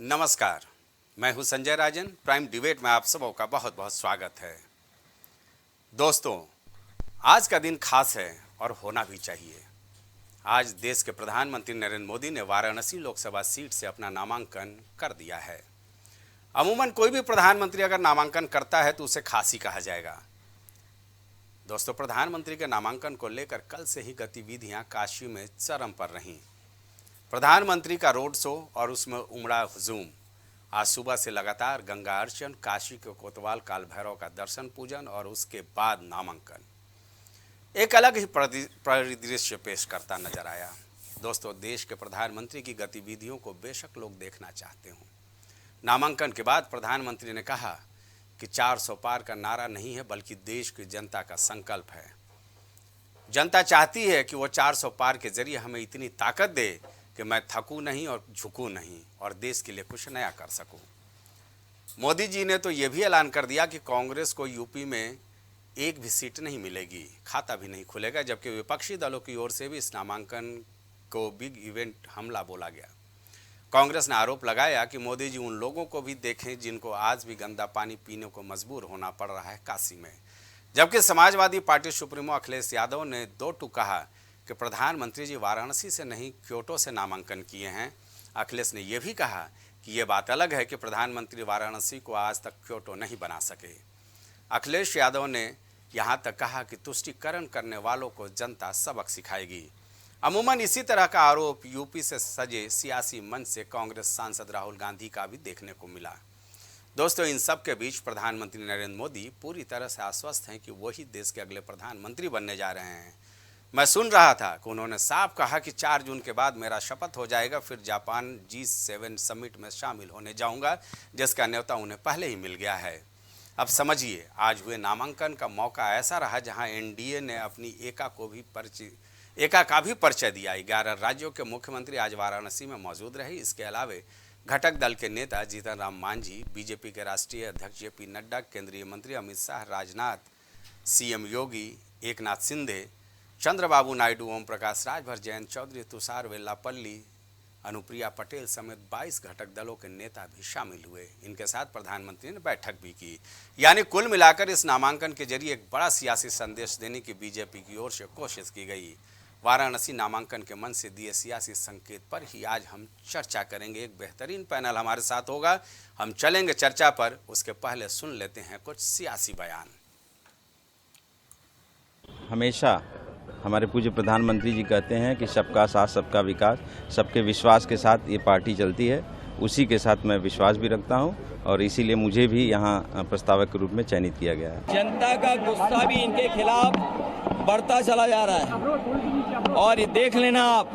नमस्कार, मैं हूं संजय राजन। प्राइम डिबेट में आप सबों का बहुत बहुत स्वागत है। दोस्तों, आज का दिन खास है और होना भी चाहिए। आज देश के प्रधानमंत्री नरेंद्र मोदी ने वाराणसी लोकसभा सीट से अपना नामांकन कर दिया है। अमूमन कोई भी प्रधानमंत्री अगर नामांकन करता है तो उसे खास ही कहा जाएगा। दोस्तों, प्रधानमंत्री के नामांकन को लेकर कल से ही गतिविधियां काशी में चरम पर रहीं। प्रधानमंत्री का रोड शो और उसमें उमड़ा हुजूम। आज सुबह से लगातार गंगा अर्चन, काशी के कोतवाल काल भैरव का दर्शन पूजन और उसके बाद नामांकन एक अलग ही परिदृश्य पेश करता नजर आया। दोस्तों, देश के प्रधानमंत्री की गतिविधियों को बेशक लोग देखना चाहते हों। नामांकन के बाद प्रधानमंत्री ने कहा कि 400 पार का नारा नहीं है बल्कि देश की जनता का संकल्प है। जनता चाहती है कि वो 400 पार के जरिए हमें इतनी ताकत दे कि मैं थकूं नहीं और झुकूं नहीं और देश के लिए कुछ नया कर सकूं। मोदी जी ने तो ये भी ऐलान कर दिया कि कांग्रेस को यूपी में एक भी सीट नहीं मिलेगी, खाता भी नहीं खुलेगा, जबकि विपक्षी दलों की ओर से भी इस नामांकन को बिग इवेंट हमला बोला गया। कांग्रेस ने आरोप लगाया कि मोदी जी उन लोगों को भी देखें जिनको आज भी गंदा पानी पीने को मजबूर होना पड़ रहा है काशी में। जबकि समाजवादी पार्टी सुप्रीमो अखिलेश यादव ने दो टूक कहा कि प्रधानमंत्री जी वाराणसी से नहीं क्योटो से नामांकन किए हैं। अखिलेश ने यह भी कहा कि यह बात अलग है कि प्रधानमंत्री वाराणसी को आज तक क्योटो नहीं बना सके। अखिलेश यादव ने यहां तक कहा कि तुष्टीकरण करने वालों को जनता सबक सिखाएगी। अमूमन इसी तरह का आरोप यूपी से सजे सियासी मंच से कांग्रेस सांसद राहुल गांधी का भी देखने को मिला। दोस्तों, इन सब के बीच प्रधानमंत्री नरेंद्र मोदी पूरी तरह से आश्वस्त हैं कि वही देश के अगले प्रधानमंत्री बनने जा रहे हैं। मैं सुन रहा था कि उन्होंने साफ कहा कि 4 जून के बाद मेरा शपथ हो जाएगा, फिर जापान G7 समिट में शामिल होने जाऊंगा, जिसका न्योता उन्हें पहले ही मिल गया है। अब समझिए, आज हुए नामांकन का मौका ऐसा रहा जहां एनडीए ने अपनी एका का भी परिचय दिया। 11 राज्यों के मुख्यमंत्री आज वाराणसी में मौजूद रहे। इसके अलावा घटक दल के नेता जीतन राम मांझी, बीजेपी के राष्ट्रीय अध्यक्ष JP नड्डा, केंद्रीय मंत्री अमित शाह, राजनाथ, CM योगी, एकनाथ शिंदे, चंद्रबाबू नायडू, ओम प्रकाश राजभर, जयंत चौधरी, तुषार वेल्लापल्ली, अनुप्रिया पटेल समेत 22 घटक दलों के नेता भी शामिल हुए। इनके साथ प्रधानमंत्री ने बैठक भी की। यानी कुल मिलाकर इस नामांकन के जरिए एक बड़ा सियासी संदेश देने की बीजेपी की ओर से कोशिश की गई। वाराणसी नामांकन के मन से दिए सियासी संकेत पर ही आज हम चर्चा करेंगे। एक बेहतरीन पैनल हमारे साथ होगा। हम चलेंगे चर्चा पर, उसके पहले सुन लेते हैं कुछ सियासी बयान। हमेशा हमारे पूज्य प्रधानमंत्री जी कहते हैं कि सबका साथ सबका विकास, सबके विश्वास के साथ ये पार्टी चलती है। उसी के साथ मैं विश्वास भी रखता हूं और इसीलिए मुझे भी यहाँ प्रस्तावक के रूप में चयनित किया गया है। जनता का गुस्सा भी इनके खिलाफ बढ़ता चला जा रहा है और ये देख लेना आप,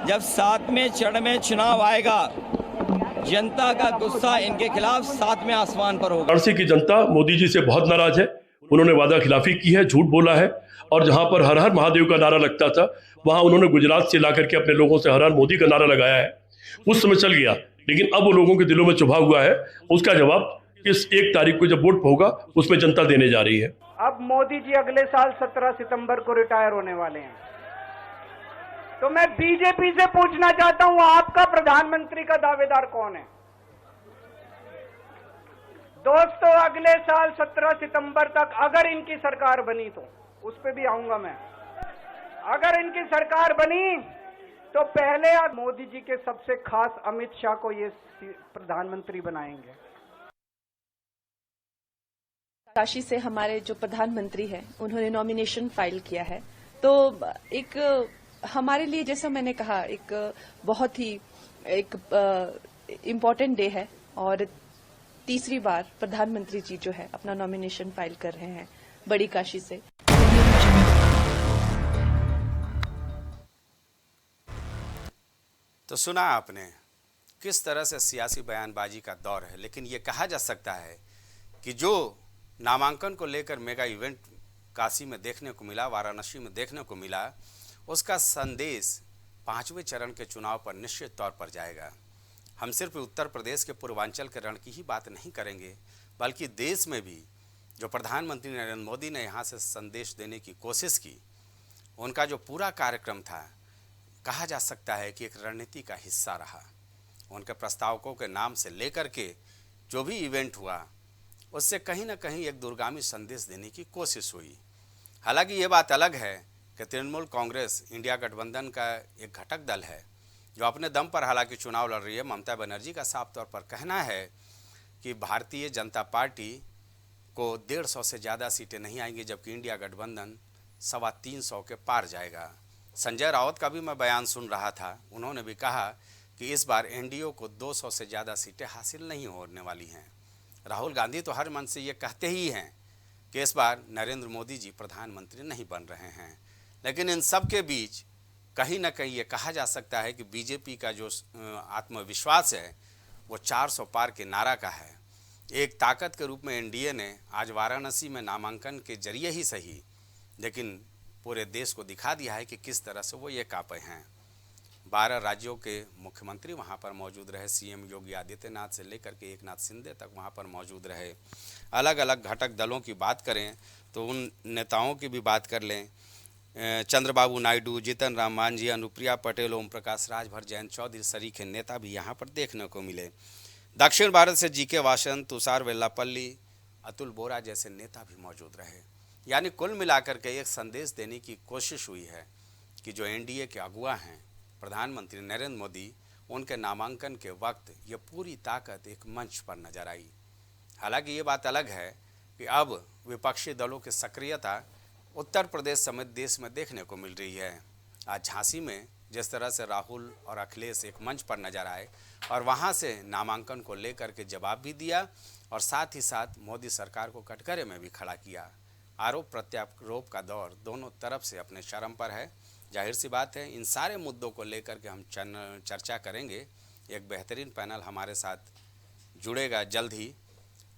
जब 7वें चरण में चुनाव आएगा, जनता का गुस्सा इनके खिलाफ 7वें आसमान पर होगा। वाराणसी की जनता मोदी जी से बहुत नाराज है। उन्होंने वादा खिलाफी की है, झूठ बोला है और जहां पर हर हर महादेव का नारा लगता था वहां उन्होंने गुजरात से लाकर के अपने लोगों से हर हर मोदी का नारा लगाया है। उस समय चल गया, लेकिन अब वो लोगों के दिलों में चुभा हुआ है। उसका जवाब इस 1 तारीख को जब वोट होगा उसमें जनता देने जा रही है। अब मोदी जी अगले साल 17 सितंबर को रिटायर होने वाले हैं, तो मैं बीजेपी से पूछना चाहता हूं, आपका प्रधानमंत्री का दावेदार कौन है? दोस्तों, अगले साल 17 सितंबर तक अगर इनकी सरकार बनी तो उस पे भी आऊंगा मैं। अगर इनकी सरकार बनी तो पहले मोदी जी के सबसे खास अमित शाह को ये प्रधानमंत्री बनाएंगे। काशी से हमारे जो प्रधानमंत्री हैं उन्होंने नॉमिनेशन फाइल किया है, तो एक हमारे लिए, जैसा मैंने कहा, एक बहुत ही एक इम्पोर्टेंट डे है और तीसरी बार प्रधानमंत्री जी जो है अपना नॉमिनेशन फाइल कर रहे हैं बड़ी काशी से। तो सुना आपने किस तरह से सियासी बयानबाजी का दौर है, लेकिन ये कहा जा सकता है कि जो नामांकन को लेकर मेगा इवेंट काशी में देखने को मिला, वाराणसी में देखने को मिला, उसका संदेश 5वें चरण के चुनाव पर निश्चित तौर पर जाएगा। हम सिर्फ उत्तर प्रदेश के पूर्वांचल के रण की ही बात नहीं करेंगे, बल्कि देश में भी जो प्रधानमंत्री नरेंद्र मोदी ने यहाँ से संदेश देने की कोशिश की, उनका जो पूरा कार्यक्रम था, कहा जा सकता है कि एक रणनीति का हिस्सा रहा। उनके प्रस्तावकों के नाम से लेकर के जो भी इवेंट हुआ उससे कहीं ना कहीं एक दूरगामी संदेश देने की कोशिश हुई। हालांकि ये बात अलग है कि तृणमूल कांग्रेस इंडिया गठबंधन का एक घटक दल है जो अपने दम पर हालांकि चुनाव लड़ रही है। ममता बनर्जी का साफ तौर पर कहना है कि भारतीय जनता पार्टी को 150 से ज़्यादा सीटें नहीं आएंगी, जबकि इंडिया गठबंधन 325 के पार जाएगा। संजय राउत का भी मैं बयान सुन रहा था, उन्होंने भी कहा कि इस बार एनडीए को 200 से ज़्यादा सीटें हासिल नहीं होने वाली हैं। राहुल गांधी तो हर मन से ये कहते ही हैं कि इस बार नरेंद्र मोदी जी प्रधानमंत्री नहीं बन रहे हैं, लेकिन इन सब के बीच कहीं ना कहीं ये कहा जा सकता है कि बीजेपी का जो आत्मविश्वास है वो 400 पार के नारा का है। एक ताकत के रूप में एनडीए ने आज वाराणसी में नामांकन के जरिए ही सही, लेकिन पूरे देश को दिखा दिया है कि किस तरह से वो ये कापे हैं। 12 राज्यों के मुख्यमंत्री वहाँ पर मौजूद रहे, सीएम योगी आदित्यनाथ से लेकर के एकनाथ शिंदे तक वहाँ पर मौजूद रहे। अलग अलग घटक दलों की बात करें तो उन नेताओं की भी बात कर लें, चंद्रबाबू नायडू, जीतन राम मांझी, अनुप्रिया पटेल, ओम प्रकाश राजभर, जयंत चौधरी सरीखे नेता भी यहाँ पर देखने को मिले। दक्षिण भारत से जीके वासन, तुषार वेल्लापल्ली, अतुल बोरा जैसे नेता भी मौजूद रहे। यानी कुल मिलाकर के एक संदेश देने की कोशिश हुई है कि जो एनडीए के अगुआ हैं प्रधानमंत्री नरेंद्र मोदी, उनके नामांकन के वक्त ये पूरी ताकत एक मंच पर नजर आई। हालांकि ये बात अलग है कि अब विपक्षी दलों की सक्रियता उत्तर प्रदेश समेत देश में देखने को मिल रही है। आज झांसी में जिस तरह से राहुल और अखिलेश एक मंच पर नजर आए और वहां से नामांकन को लेकर के जवाब भी दिया और साथ ही साथ मोदी सरकार को कटघरे में भी खड़ा किया। आरोप प्रत्यारोप का दौर दोनों तरफ से अपने चरम पर है। जाहिर सी बात है इन सारे मुद्दों को लेकर के हम चर्चा करेंगे। एक बेहतरीन पैनल हमारे साथ जुड़ेगा जल्द ही।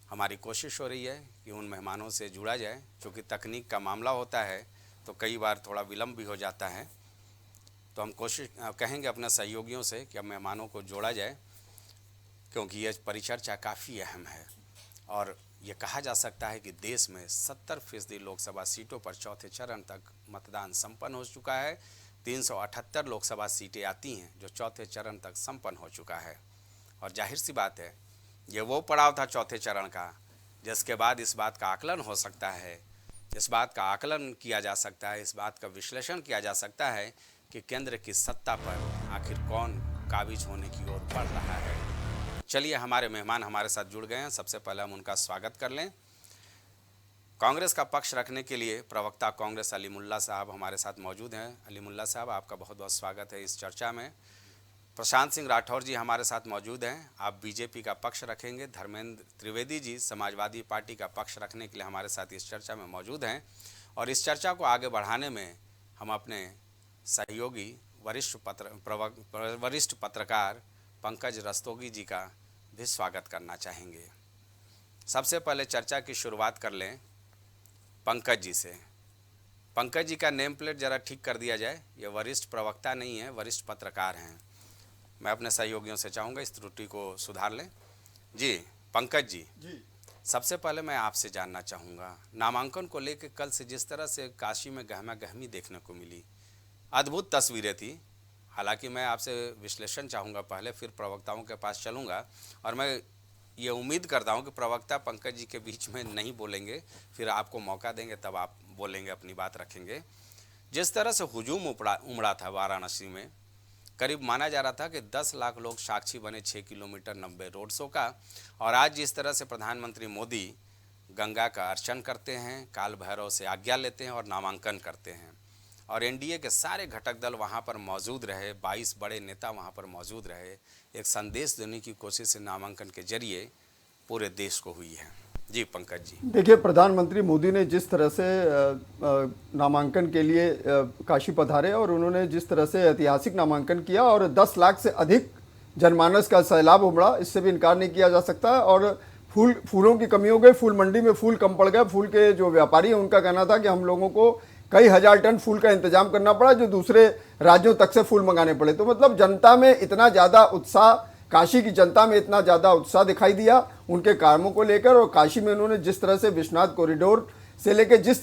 हमारी कोशिश हो रही है कि उन मेहमानों से जुड़ा जाए, क्योंकि तकनीक का मामला होता है तो कई बार थोड़ा विलम्ब भी हो जाता है। तो हम कोशिश कहेंगे अपने सहयोगियों से कि अब मेहमानों को जोड़ा जाए, क्योंकि यह परिचर्चा काफ़ी अहम है। और ये कहा जा सकता है कि देश में 70% लोकसभा सीटों पर चौथे चरण तक मतदान संपन्न हो चुका है। 378 लोकसभा सीटें आती हैं जो चौथे चरण तक संपन्न हो चुका है। और जाहिर सी बात है ये वो पड़ाव था चौथे चरण का जिसके बाद इस बात का आकलन हो सकता है, इस बात का आकलन किया जा सकता है, इस बात का विश्लेषण किया जा सकता है कि केंद्र की सत्ता पर आखिर कौन काबिज होने की ओर बढ़ रहा है। चलिए हमारे मेहमान हमारे साथ जुड़ गए हैं। सबसे पहले हम उनका स्वागत कर लें। कांग्रेस का पक्ष रखने के लिए प्रवक्ता कांग्रेस अलीमुल्ला साहब हमारे साथ मौजूद हैं। अलीमुल्ला साहब, आपका बहुत बहुत स्वागत है इस चर्चा में। प्रशांत सिंह राठौर जी हमारे साथ मौजूद हैं, आप बीजेपी का पक्ष रखेंगे। धर्मेंद्र त्रिवेदी जी समाजवादी पार्टी का पक्ष रखने के लिए हमारे साथ इस चर्चा में मौजूद हैं। और इस चर्चा को आगे बढ़ाने में हम अपने सहयोगी वरिष्ठ पत्रकार पंकज रस्तोगी जी का भी स्वागत करना चाहेंगे। सबसे पहले चर्चा की शुरुआत कर लें पंकज जी से। पंकज जी का नेम प्लेट ज़रा ठीक कर दिया जाए, ये वरिष्ठ प्रवक्ता नहीं है, वरिष्ठ पत्रकार हैं। मैं अपने सहयोगियों से चाहूँगा इस त्रुटि को सुधार लें। जी पंकज जी, सबसे पहले मैं आपसे जानना चाहूँगा, नामांकन को लेकर कल से जिस तरह से काशी में गहमा गहमी देखने को मिली, अद्भुत तस्वीरें थी। हालांकि मैं आपसे विश्लेषण चाहूँगा पहले, फिर प्रवक्ताओं के पास चलूँगा। और मैं ये उम्मीद करता हूँ कि प्रवक्ता पंकज जी के बीच में नहीं बोलेंगे, फिर आपको मौका देंगे तब आप बोलेंगे, अपनी बात रखेंगे। जिस तरह से हुजूम उमड़ा था वाराणसी में, करीब माना जा रहा था कि 10 लाख लोग साक्षी बने 6 किलोमीटर 90 रोड शो का। और आज जिस तरह से प्रधानमंत्री मोदी गंगा का अर्चन करते हैं, काल भैरव से आज्ञा लेते हैं और नामांकन करते हैं, और एनडीए के सारे घटक दल वहाँ पर मौजूद रहे, 22 बड़े नेता वहाँ पर मौजूद रहे, एक संदेश देने की कोशिश से नामांकन के जरिए पूरे देश को हुई है। जी पंकज जी। देखिए, प्रधानमंत्री मोदी ने जिस तरह से नामांकन के लिए काशी पधारे और उन्होंने जिस तरह से ऐतिहासिक नामांकन किया और 10 लाख से अधिक जनमानस का सैलाब उमड़ा, इससे भी इनकार नहीं किया जा सकता। और फूलों की कमी हो गई, फूल मंडी में फूल कम पड़ गए। फूल के जो व्यापारी हैं उनका कहना था कि हम लोगों को कई हजार टन फूल का इंतजाम करना पड़ा, जो दूसरे राज्यों तक से फूल मंगाने पड़े। तो मतलब जनता में इतना ज़्यादा उत्साह, काशी की जनता में इतना ज़्यादा उत्साह दिखाई दिया उनके कामों को लेकर। और काशी में उन्होंने जिस तरह से विश्वनाथ कॉरिडोर से लेकर जिस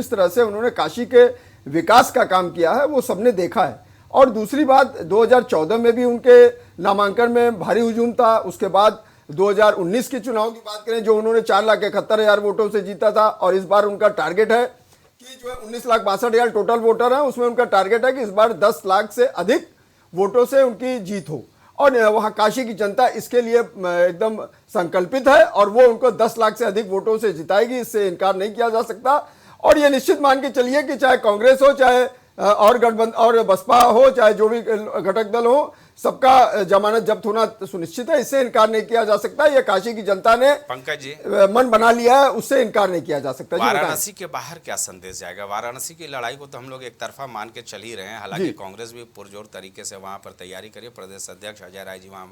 तरह से उन्होंने काशी के विकास का काम किया है, वो सबने देखा है। और दूसरी बात 2014 में भी उनके नामांकन में भारी हुजूम था। उसके बाद 2019 के चुनाव की बात करें जो उन्होंने 4,71,000 वोटों से जीता था, और इस बार उनका टारगेट है कि जो है 19,62,000 टोटल वोटर हैं, उसमें उनका टारगेट है कि इस बार 10 लाख से अधिक वोटों से उनकी जीत हो। और वहाँ काशी की जनता इसके लिए एकदम संकल्पित है और वो उनको 10 लाख से अधिक वोटों से जिताएगी, इससे इनकार नहीं किया जा सकता। और ये निश्चित मान के चलिए कि चाहे कांग्रेस हो, चाहे और गठबंधन और बसपा हो, चाहे जो भी घटक दल हो, सबका जमानत जब्त होना सुनिश्चित है, इससे इनकार नहीं किया जा सकता। ये काशी की जनता ने पंकज जी मन बना लिया है, उससे इनकार नहीं किया जा सकता। वाराणसी के बाहर क्या संदेश जाएगा? वाराणसी की लड़ाई को तो हम लोग एक तरफा मान के चल ही रहे हैं, हालांकि कांग्रेस भी पुरजोर तरीके से वहां पर तैयारी करी, प्रदेश अध्यक्ष अजय राय जी वहां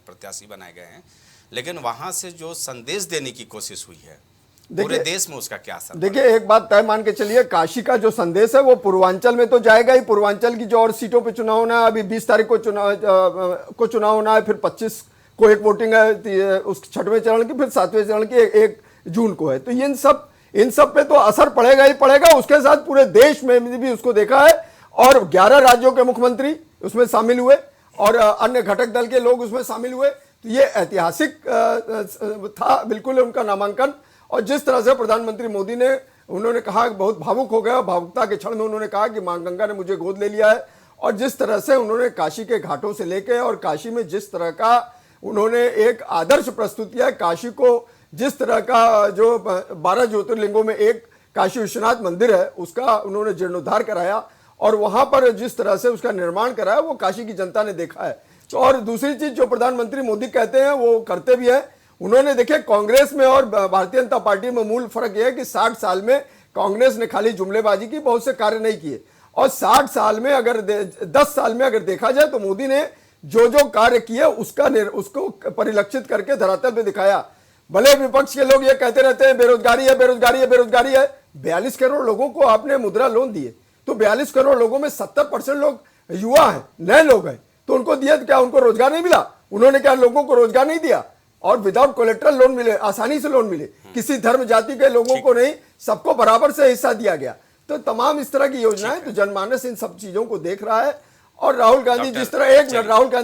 प्रत्याशी बनाए गए हैं, लेकिन वहां से जो संदेश देने की कोशिश हुई है पूरे देश में, उसका क्या असर? देखिए, एक बात तय मान के चलिए, काशी का जो संदेश है वो पूर्वांचल में तो जाएगा ही। पूर्वांचल की जो और सीटों पे चुनाव होना है, अभी 20 तारीख को चुनाव होना है, फिर 25 को एक वोटिंग है, उस 6वें चरण की, फिर 7वें चरण की 1 जून को है। तो इन सब पे तो असर पड़ेगा ही पड़ेगा। उसके साथ पूरे देश में भी उसको देखा है, और 11 राज्यों के मुख्यमंत्री उसमें शामिल हुए और अन्य घटक दल के लोग उसमें शामिल हुए। तो ये ऐतिहासिक था बिल्कुल उनका नामांकन। और जिस तरह से प्रधानमंत्री मोदी ने, उन्होंने कहा, बहुत भावुक हो गया, भावुकता के क्षण में उन्होंने कहा कि मां गंगा ने मुझे गोद ले लिया है। और जिस तरह से उन्होंने काशी के घाटों से लेके और काशी में जिस तरह का उन्होंने एक आदर्श प्रस्तुत किया, काशी को जिस तरह का जो 12 ज्योतिर्लिंगों में एक काशी विश्वनाथ मंदिर है, उसका उन्होंने जीर्णोद्धार कराया और वहां पर जिस तरह से उसका निर्माण कराया, वो काशी की जनता ने देखा है। तो और दूसरी चीज जो प्रधानमंत्री मोदी कहते हैं वो करते भी है। उन्होंने, देखिए, कांग्रेस में और भारतीय जनता पार्टी में मूल फर्क यह है कि 60 साल में कांग्रेस ने खाली जुमलेबाजी की, बहुत से कार्य नहीं किए। और 60 साल में अगर 10 साल में अगर देखा जाए तो मोदी ने जो जो कार्य किए उसको परिलक्षित करके धरातल पे दिखाया। भले विपक्ष के लोग ये कहते रहते हैं बेरोजगारी है, बेरोजगारी है, बेरोजगारी है। 42 करोड़ लोगों को आपने मुद्रा लोन दिए, तो 42 करोड़ लोगों में 70% लोग युवा हैं, नए लोग हैं, तो उनको दिया, क्या उनको रोजगार नहीं मिला? उन्होंने क्या लोगों को रोजगार नहीं दिया? और विदाउट कोलेट्रल लोन मिले, आसानी से लोन मिले, किसी धर्म जाति के लोगों को नहीं, सबको बराबर से हिस्सा दिया गया। तो तमाम इस तरह की योजनाएं, तो जनमानस इन सब चीजों को देख रहा है। और राहुल गांधी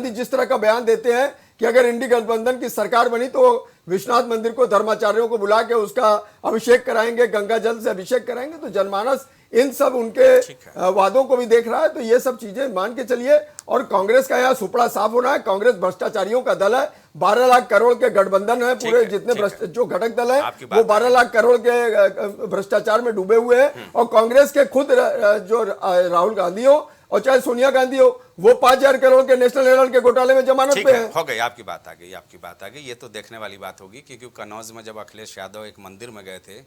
जिस तरह का बयान देते हैं कि अगर इंडी गठबंधन की सरकार बनी तो विश्वनाथ मंदिर को धर्माचार्यों को बुला के उसका अभिषेक कराएंगे, गंगा जल से अभिषेक कराएंगे, तो जनमानस इन सब उनके वादों को भी देख रहा है। तो ये सब चीजें मान के चलिए। और कांग्रेस का यहाँ सुपड़ा साफ होना है, कांग्रेस भ्रष्टाचारियों का दल है। 12 लाख करोड़ के गठबंधन है, पूरे जितने जो घटक दल है वो 12 लाख करोड़ के भ्रष्टाचार में डूबे हुए हैं। और कांग्रेस के खुद जो राहुल गांधी हो और चाहे सोनिया गांधी हो, वो 5,000 करोड़ के नेशनल हेराल्ड के घोटाले में जमानत पे है। हो गई आपकी बात, आ गई। ये तो देखने वाली बात होगी, क्योंकि कन्नौज में जब अखिलेश यादव एक मंदिर में गए थे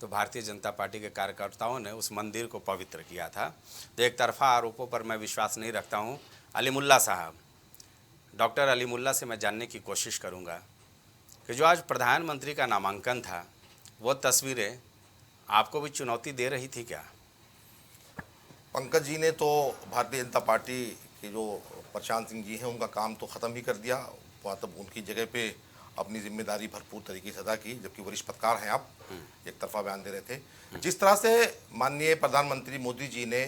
तो भारतीय जनता पार्टी के कार्यकर्ताओं ने उस मंदिर को पवित्र किया था। तो एक तरफा आरोपों पर मैं विश्वास नहीं रखता हूँ। अलीमुल्ला साहब, डॉक्टर अलीमुल्ला से मैं जानने की कोशिश करूँगा कि जो आज प्रधानमंत्री का नामांकन था, वो तस्वीरें आपको भी चुनौती दे रही थी क्या? पंकज जी ने तो भारतीय जनता पार्टी के जो प्रशांत सिंह जी हैं उनका काम तो ख़त्म ही कर दिया, मतलब उनकी जगह पे अपनी जिम्मेदारी भरपूर तरीके से अदा की, जबकि वरिष्ठ पत्रकार हैं आप, एक तरफा बयान दे रहे थे। जिस तरह से माननीय प्रधानमंत्री मोदी जी ने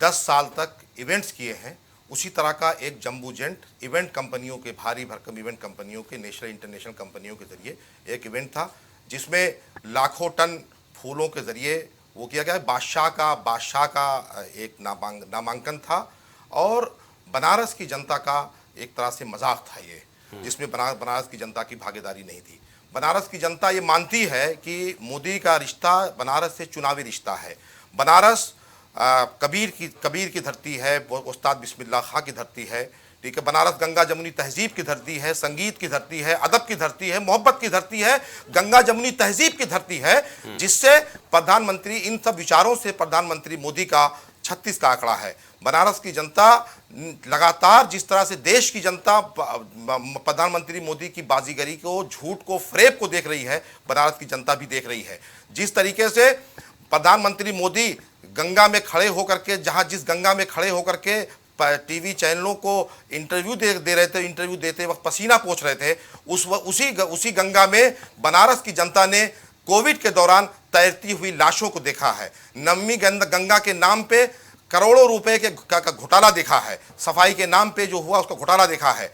10 साल तक इवेंट्स किए हैं, उसी तरह का एक जम्बूजेंट इवेंट कंपनियों के, भारी भरकम इवेंट कंपनियों के, नेशनल इंटरनेशनल कंपनियों के जरिए एक इवेंट था जिसमें लाखों टन फूलों के जरिए वो किया गया। बादशाह का एक नामांकन था और बनारस की जनता का एक तरह से मजाक था ये, जिसमें बनारस की जनता की भागीदारी नहीं थी। बनारस की जनता ये मानती है कि मोदी का रिश्ता बनारस से चुनावी रिश्ता है। बनारस कबीर की धरती है, उस्ताद बिस्मिल्लाह खां की धरती है, ठीक है। बनारस गंगा जमुनी तहजीब की धरती है, संगीत की धरती है, अदब की धरती है, मोहब्बत की धरती है, गंगा जमुनी तहजीब की धरती है, जिससे प्रधानमंत्री, इन सब विचारों से प्रधानमंत्री मोदी का 36 का आंकड़ा है। बनारस की जनता लगातार जिस तरह से देश की जनता प्रधानमंत्री मोदी की बाजीगरी को, झूठ को, फ्रेब को देख रही है, बनारस की जनता भी देख रही है। जिस तरीके से प्रधानमंत्री मोदी गंगा में खड़े होकर के, जिस गंगा में खड़े होकर के टीवी चैनलों को इंटरव्यू दे रहे थे, इंटरव्यू देते वक्त पसीना पोंछ रहे थे, उसी गंगा में बनारस की जनता ने कोविड के दौरान तैरती हुई लाशों को देखा है। नमामि गंगा के नाम पे करोड़ों रुपए का घोटाला देखा है, सफाई के नाम पे जो हुआ उसका घोटाला देखा है।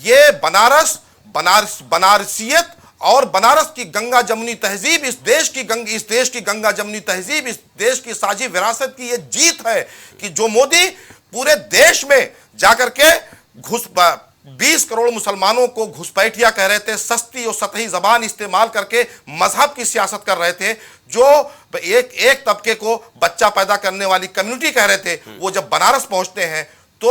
ये बनारसियत और बनारस की गंगा जमुनी तहजीब, इस देश की गंगा जमुनी तहजीब, इस देश की साझी विरासत की ये जीत है कि जो मोदी पूरे देश में जाकर के 20 करोड़ मुसलमानों को घुसपैठिया कह रहे थे, सस्ती और सतही जबान इस्तेमाल करके मजहब की सियासत कर रहे थे, जो एक तबके को बच्चा पैदा करने वाली कम्युनिटी कह रहे थे, वो जब बनारस पहुंचते हैं तो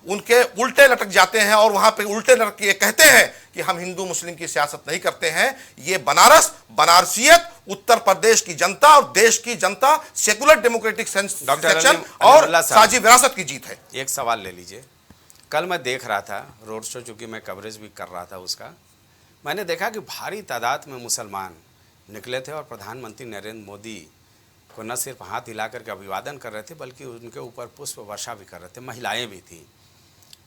उनके उल्टे लटक जाते हैं और वहां पे उल्टे लटक के कहते हैं कि हम हिंदू मुस्लिम की सियासत नहीं करते हैं। ये बनारसियत, उत्तर प्रदेश की जनता और देश की जनता, सेकुलर डेमोक्रेटिक सेक्शन और साझी विरासत की जीत है। एक सवाल ले लीजिए, कल मैं देख रहा था रोड शो, चूँकि मैं कवरेज भी कर रहा था उसका, मैंने देखा कि भारी तादाद में मुसलमान निकले थे और प्रधानमंत्री नरेंद्र मोदी को न सिर्फ हाथ हिला करके अभिवादन कर रहे थे बल्कि उनके ऊपर पुष्प वर्षा भी कर रहे थे। महिलाएं भी थी।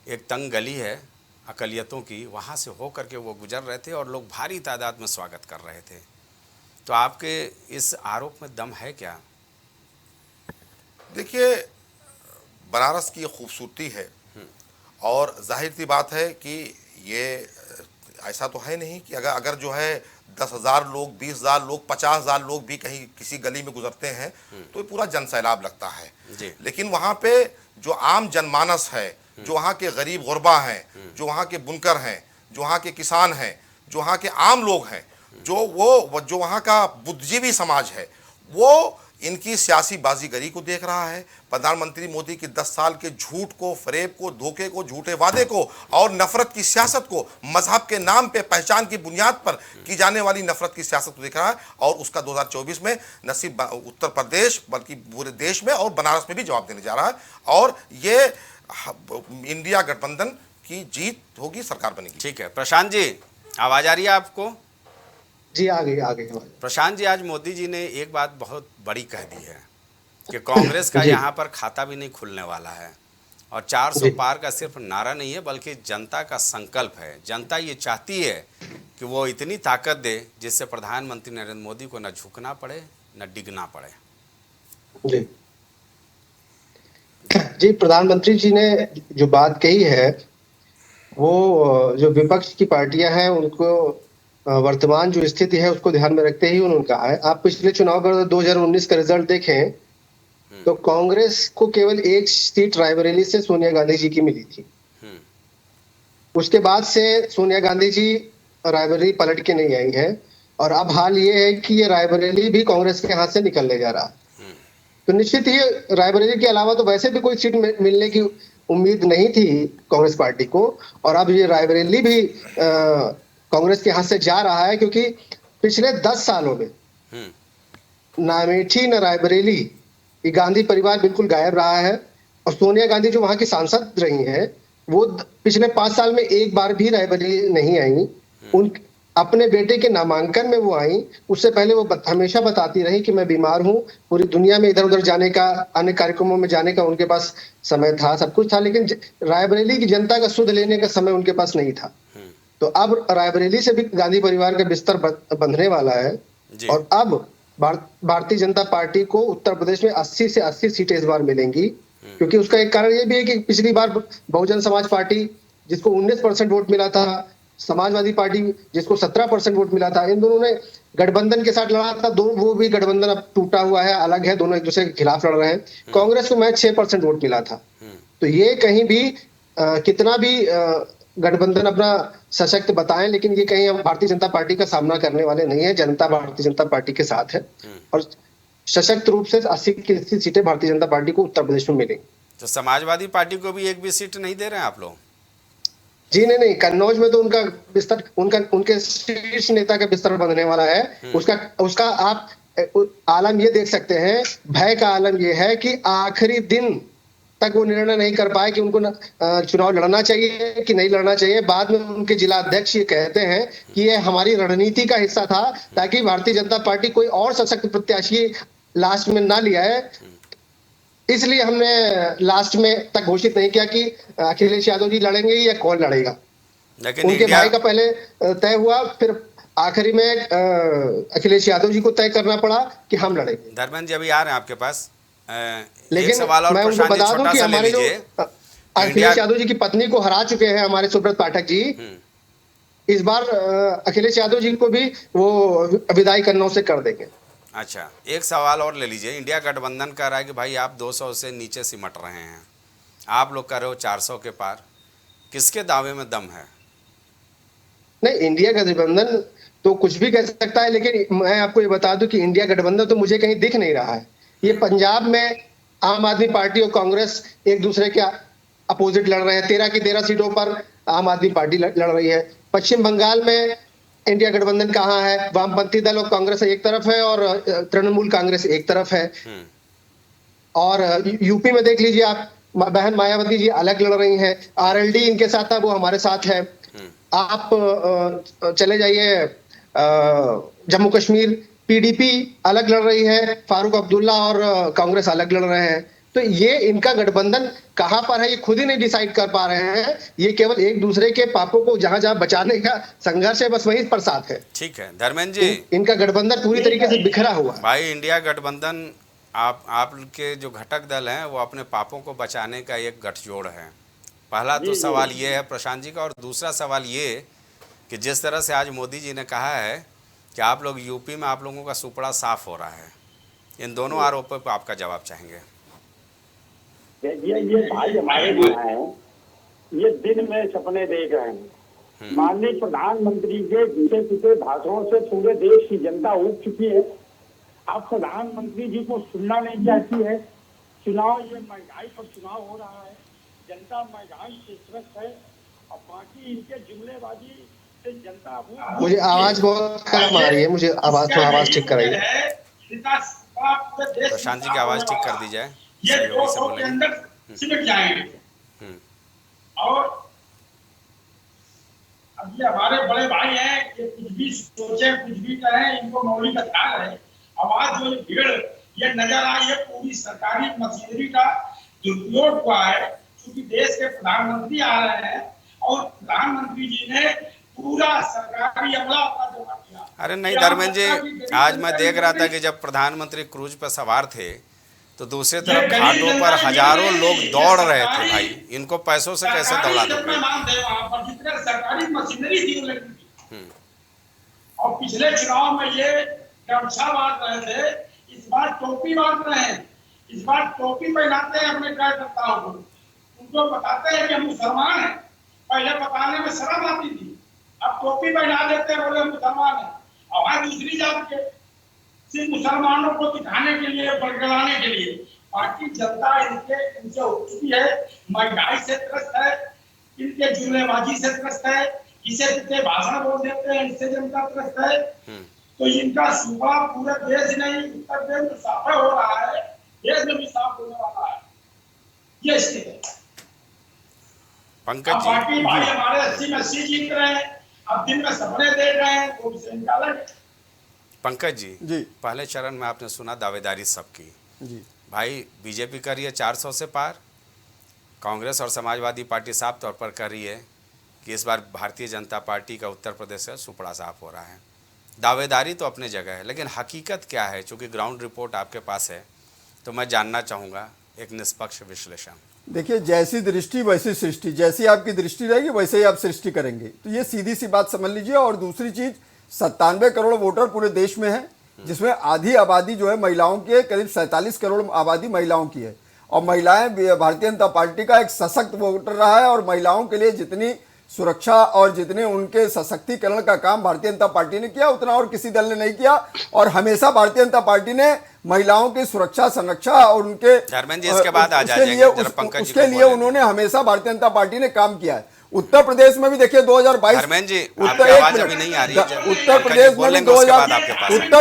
एक तंग गली है अकलियतों की, वहाँ से हो करके वो गुजर रहे थे और लोग भारी तादाद में स्वागत कर रहे थे। तो आपके इस आरोप में दम है क्या? देखिए, बनारस की खूबसूरती है और जाहिर सी बात है कि ये ऐसा तो है नहीं कि अगर जो है 10,000 लोग, 20,000 लोग, 50,000 लोग भी कहीं किसी गली में गुजरते हैं तो ये पूरा जनसैलाब लगता है। लेकिन वहाँ पे जो आम जनमानस है, जो वहाँ के गरीब गुरबा हैं, जो वहाँ के बुनकर हैं, जो वहाँ के किसान हैं, जो वहाँ के आम लोग हैं, जो वहाँ का बुद्धिजीवी समाज है, वो इनकी सियासी बाजीगरी को देख रहा है। प्रधानमंत्री मोदी की 10 साल के झूठ को, फरेब को, धोखे को, झूठे वादे को और नफरत की सियासत को, मजहब के नाम पे पहचान की बुनियाद पर की जाने वाली नफरत की सियासत को देख रहा है और उसका 2024 में न सिर्फ उत्तर प्रदेश बल्कि पूरे देश में और बनारस में भी जवाब देने जा रहा है और ये इंडिया गठबंधन की जीत होगी, सरकार बनेगी। ठीक है प्रशांत जी, आवाज आ रही है आपको? जी आ गई। प्रशांत जी, आज मोदी जी ने एक बात बहुत बड़ी कह दी है कि कांग्रेस का यहाँ पर खाता भी नहीं खुलने वाला है और 400 पार का सिर्फ नारा नहीं है बल्कि जनता का संकल्प है। जनता ये चाहती है कि वो इतनी ताकत दे जिससे प्रधानमंत्री नरेंद्र मोदी को न झुकना पड़े न डिगना पड़े। जी, प्रधानमंत्री जी ने जो बात कही है वो जो विपक्ष की पार्टियां हैं उनको वर्तमान जो स्थिति है उसको ध्यान में रखते ही उन्होंने कहा है। आप पिछले चुनाव का 2019 का रिजल्ट देखें तो कांग्रेस को केवल 1 सीट रायबरेली से सोनिया गांधी जी की मिली थी। उसके बाद से सोनिया गांधी जी रायबरेली पलट के नहीं आई है और अब हाल ये है कि ये रायबरेली भी कांग्रेस के हाथ से निकलने जा रहा है। तो निश्चित ही रायबरेली के अलावा तो वैसे भी कोई सीट मिलने की उम्मीद नहीं थी कांग्रेस पार्टी को और अब ये रायबरेली भी कांग्रेस के हाथ से जा रहा है क्योंकि पिछले 10 सालों में ना अमेठी न रायबरेली ये गांधी परिवार बिल्कुल गायब रहा है और सोनिया गांधी जो वहां की सांसद रही हैं वो पिछले 5 साल में एक बार भी रायबरेली नहीं आई। उन अपने बेटे के नामांकन में वो आई, उससे पहले वो हमेशा बताती रही कि मैं बीमार हूँ। पूरी दुनिया में इधर उधर जाने का, अन्य कार्यक्रमों में जाने का उनके पास समय था, सब कुछ था, लेकिन रायबरेली की जनता का सुध लेने का समय उनके पास नहीं था। तो अब रायबरेली से भी गांधी परिवार का बिस्तर बंधने वाला है और अब भारतीय जनता पार्टी को उत्तर प्रदेश में 80 से 80 सीटें इस बार मिलेंगी क्योंकि उसका एक कारण ये भी है कि पिछली बार बहुजन समाज पार्टी जिसको 19% वोट मिला था, समाजवादी पार्टी जिसको 17% वोट मिला था, इन दोनों ने गठबंधन के साथ लड़ा था। वो भी गठबंधन अब टूटा हुआ है, अलग है, दोनों एक दूसरे के खिलाफ लड़ रहे हैं। कांग्रेस को महज 6% वोट मिला था। तो ये कहीं भी कितना भी गठबंधन अपना सशक्त बताएं लेकिन ये कहीं हम भारतीय जनता पार्टी का सामना करने वाले नहीं है। जनता भारतीय जनता पार्टी के साथ है और सशक्त रूप से 80 की 80 सीटें भारतीय जनता पार्टी को उत्तर प्रदेश में मिलेंगी। तो समाजवादी पार्टी को भी एक भी सीट नहीं दे रहे हैं आप लोग? जी नहीं, कन्नौज में तो उनका बिस्तर, उनके शीर्ष नेता का बिस्तर बंधने वाला है। उसका आप आलम ये देख सकते हैं, भय का आलम ये है कि आखिरी दिन तक वो निर्णय नहीं कर पाए कि उनको चुनाव लड़ना चाहिए कि नहीं लड़ना चाहिए। बाद में उनके जिला अध्यक्ष ये कहते हैं कि ये हमारी रणनीति का हिस्सा था ताकि भारतीय जनता पार्टी कोई और सशक्त प्रत्याशी लास्ट में ना लिया है, इसलिए हमने लास्ट में तक घोषित नहीं किया कि अखिलेश यादव जी लड़ेंगे या कौन लड़ेगा। लेकिन उनके भाई का पहले तय हुआ, फिर आखिरी में अखिलेश यादव जी को तय करना पड़ा कि हम लड़ेंगे। धर्मेंद्र जी अभी आ रहे हैं आपके पास? एक लेकिन सवाल और मैं उनको प्रशांत जी बता दूं छोटा कि सा ले हमारे जो लीजिए। अखिलेश यादव जी की पत्नी को हरा चुके हैं हमारे सुब्रत पाठक जी, इस बार अखिलेश यादव जी को भी वो विदाई कन्नौज से कर देंगे। अच्छा, एक सवाल और ले लीजिए। इंडिया गठबंधन कह रहा है कि भाई आप 200 से नीचे सिमट रहे हैं, आप लोग कह रहे हो 400 के पार। किसके दावे में दम है? नहीं, इंडिया गठबंधन तो कुछ भी कह सकता है, लेकिन मैं आपको ये बता दूं कि इंडिया गठबंधन तो मुझे कहीं दिख नहीं रहा है। ये पंजाब में आम आदमी पार्टी और कांग्रेस एक दूसरे के अपोजिट लड़ रहे हैं, 13 की 13 सीटों पर आम आदमी पार्टी लड़ रही है। पश्चिम बंगाल में इंडिया गठबंधन कहाँ है? वामपंथी दल और कांग्रेस एक तरफ है और तृणमूल कांग्रेस एक तरफ है। और यूपी में देख लीजिए आप, बहन मायावती जी अलग लड़ रही हैं, आरएलडी इनके साथ था, वो हमारे साथ है। आप चले जाइए जम्मू कश्मीर, पीडीपी अलग लड़ रही है, फारूक अब्दुल्ला और कांग्रेस अलग लड़ रहे हैं। तो ये इनका गठबंधन कहां पर है ये खुद ही नहीं डिसाइड कर पा रहे हैं। ये केवल एक दूसरे के पापों को जहां जहां बचाने का संघर्ष है, बस वही पर साथ है। ठीक है धर्मेंद्र जी, इनका गठबंधन पूरी तरीके से बिखरा हुआ है। भाई इंडिया गठबंधन आपके जो घटक दल हैं वो अपने पापों को बचाने का एक गठजोड़ है। पहला तो सवाल ये है प्रशांत जी का, और दूसरा सवाल ये कि जिस तरह से आज मोदी जी ने कहा है कि आप लोग यूपी में आप लोगों का सुपड़ा साफ हो रहा है, इन दोनों आरोपों पर आपका जवाब चाहेंगे। ये भाई हमारे जो हैं ये दिन में सपने देख रहे हैं। माननीय प्रधानमंत्री के घिसे पिटे भाषणों से पूरे देश की जनता उब चुकी है। अब प्रधानमंत्री जी को सुनना नहीं चाहती है। चुनाव, ये महंगाई पर चुनाव हो रहा है, जनता महंगाई से त्रस्त है और बाकी इनके जुमलेबाजी से जनता। मुझे आवाज बहुत कम आ रही है, मुझे आवाज ठीक कराइए। प्रशांत जी की आवाज ठीक कर दी जाए। ये 200 के अंदर सिमट जाएंगे। और अब ये हमारे बड़े भाई हैं, ये कुछ भी सोचे कुछ भी कहें, इनको मौलिक अधिकार है। अब आज जो भीड़ ये नजर आई है, पूरी सरकारी मशीनरी का दुरुपयोग हुआ है, क्योंकि देश के प्रधानमंत्री आ रहे हैं और प्रधानमंत्री जी ने पूरा सरकारी अमला अपना जमा किया। अरे नहीं धर्मेंद्र जी, आज मैं देख रहा था कि जब प्रधानमंत्री क्रूज पर सवार थे तो दूसरी तरफ घाटों पर हजारों लोग दौड़ रहे थे। भाई इनको पैसों से कैसे दौड़ा दोगे? सरकारी मशीनरी थी और पिछले चुनाव में ये गमछा बांट रहे थे, इस बार टोपी बांट रहे हैं। इस बार टोपी पहनाते हैं अपने कार्यकर्ताओं को, उनको बताते हैं कि हम मुसलमान हैं। पहले बताने में शर्म आती थी, अब टोपी पहना देते हैं, बोले मुसलमान है। और दूसरी जात के सिर्फ मुसलमानों को दिखाने के लिए, बरगलाने के लिए बाकी जनता इनसे उठ चुकी है। महंगाई से त्रस्त है, इनके जुमलेबाजी से त्रस्त है, इसे कितने भाषण बोल देते हैं, इससे जनता त्रस्त है। तो इनका सुबह पूरे देश नहीं, उत्तर प्रदेश में साफ हो रहा है, देश में भी साफ होने वाला है। ये स्थिति है। पंकज जी, पार्टी भाई हमारे 80 में 80 जीत रहे हैं, अब दिन में सपने देख रहे हैं, तो उसे निकालेंगे। पंकज जी, जी पहले चरण में आपने सुना दावेदारी सबकी। जी भाई बीजेपी कर रही है 400 से पार, कांग्रेस और समाजवादी पार्टी साफ तौर पर कर रही है कि इस बार भारतीय जनता पार्टी का उत्तर प्रदेश से सुपड़ा साफ हो रहा है। दावेदारी तो अपने जगह है, लेकिन हकीकत क्या है? चूँकि ग्राउंड रिपोर्ट आपके पास है तो मैं जानना चाहूँगा एक निष्पक्ष विश्लेषण। देखिए, जैसी दृष्टि वैसी सृष्टि, जैसी आपकी दृष्टि रहेगी वैसे ही आप सृष्टि करेंगे, तो ये सीधी सी बात समझ लीजिए। और दूसरी चीज़, 97 करोड़ वोटर पूरे देश में है, जिसमें आधी आबादी जो है महिलाओं की है, करीब 47 करोड़ आबादी महिलाओं की है। और महिलाएं भारतीय जनता पार्टी का एक सशक्त वोटर रहा है, और महिलाओं के लिए जितनी सुरक्षा और जितने उनके सशक्तिकरण का काम भारतीय जनता पार्टी ने किया, उतना और किसी दल ने नहीं किया। और हमेशा भारतीय जनता पार्टी ने महिलाओं की सुरक्षा, संरक्षा और उनके इसके बाद उसके लिए उन्होंने हमेशा भारतीय जनता पार्टी ने काम किया है। उत्तर प्रदेश में भी देखिए 2022 उत्तर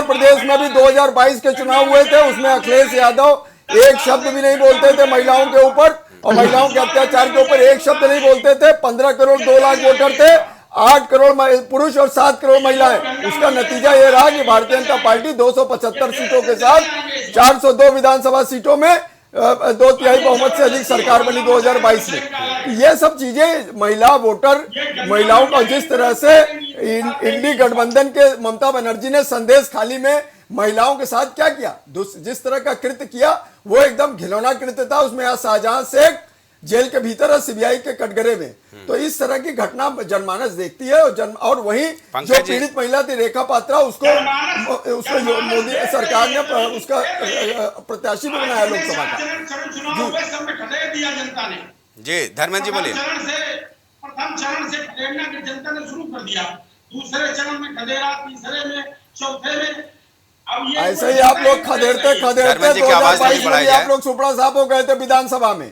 प्रदेश में भी 2022 के चुनाव हुए थे, उसमें अखिलेश यादव एक शब्द भी नहीं बोलते थे महिलाओं के ऊपर और महिलाओं के अत्याचार के ऊपर एक शब्द नहीं बोलते थे। 15 करोड़ 2 लाख वोटर थे, 8 करोड़ पुरुष और 7 करोड़ महिलाएं। उसका नतीजा यह रहा कि भारतीय जनता पार्टी 275 सीटों के साथ 402 विधानसभा सीटों में 2/3 बहुमत से अधिक सरकार बनी 2022 में। ये सब चीजें महिला वोटर, महिलाओं का जिस तरह से इंडी गठबंधन के ममता बनर्जी ने संदेश खाली में महिलाओं के साथ क्या किया, जिस तरह का कृत्य किया वो एकदम घिनौना कृत्य था। उसमें आज शाहजहां शेख जेल के भीतर है, सीबीआई के कटघरे में। तो इस तरह की घटना जनमानस देखती है और वहीं जो पीड़ित महिला थी रेखा पात्रा, उसको मोदी सरकार ने उसका प्रत्याशी भी बनाया लोकसभा का। जी धर्मेंद्र जी बोलिए। प्रथम चरण से खदेड़ना की जनता ने शुरू कर दिया, दूसरे चरण में खदेड़ा, तीसरे में, चौथे में। अब ये ऐसे ही आप लोग खदेड़ते 2022 में आप लोग सुपड़ा साहब हो गए थे विधानसभा में।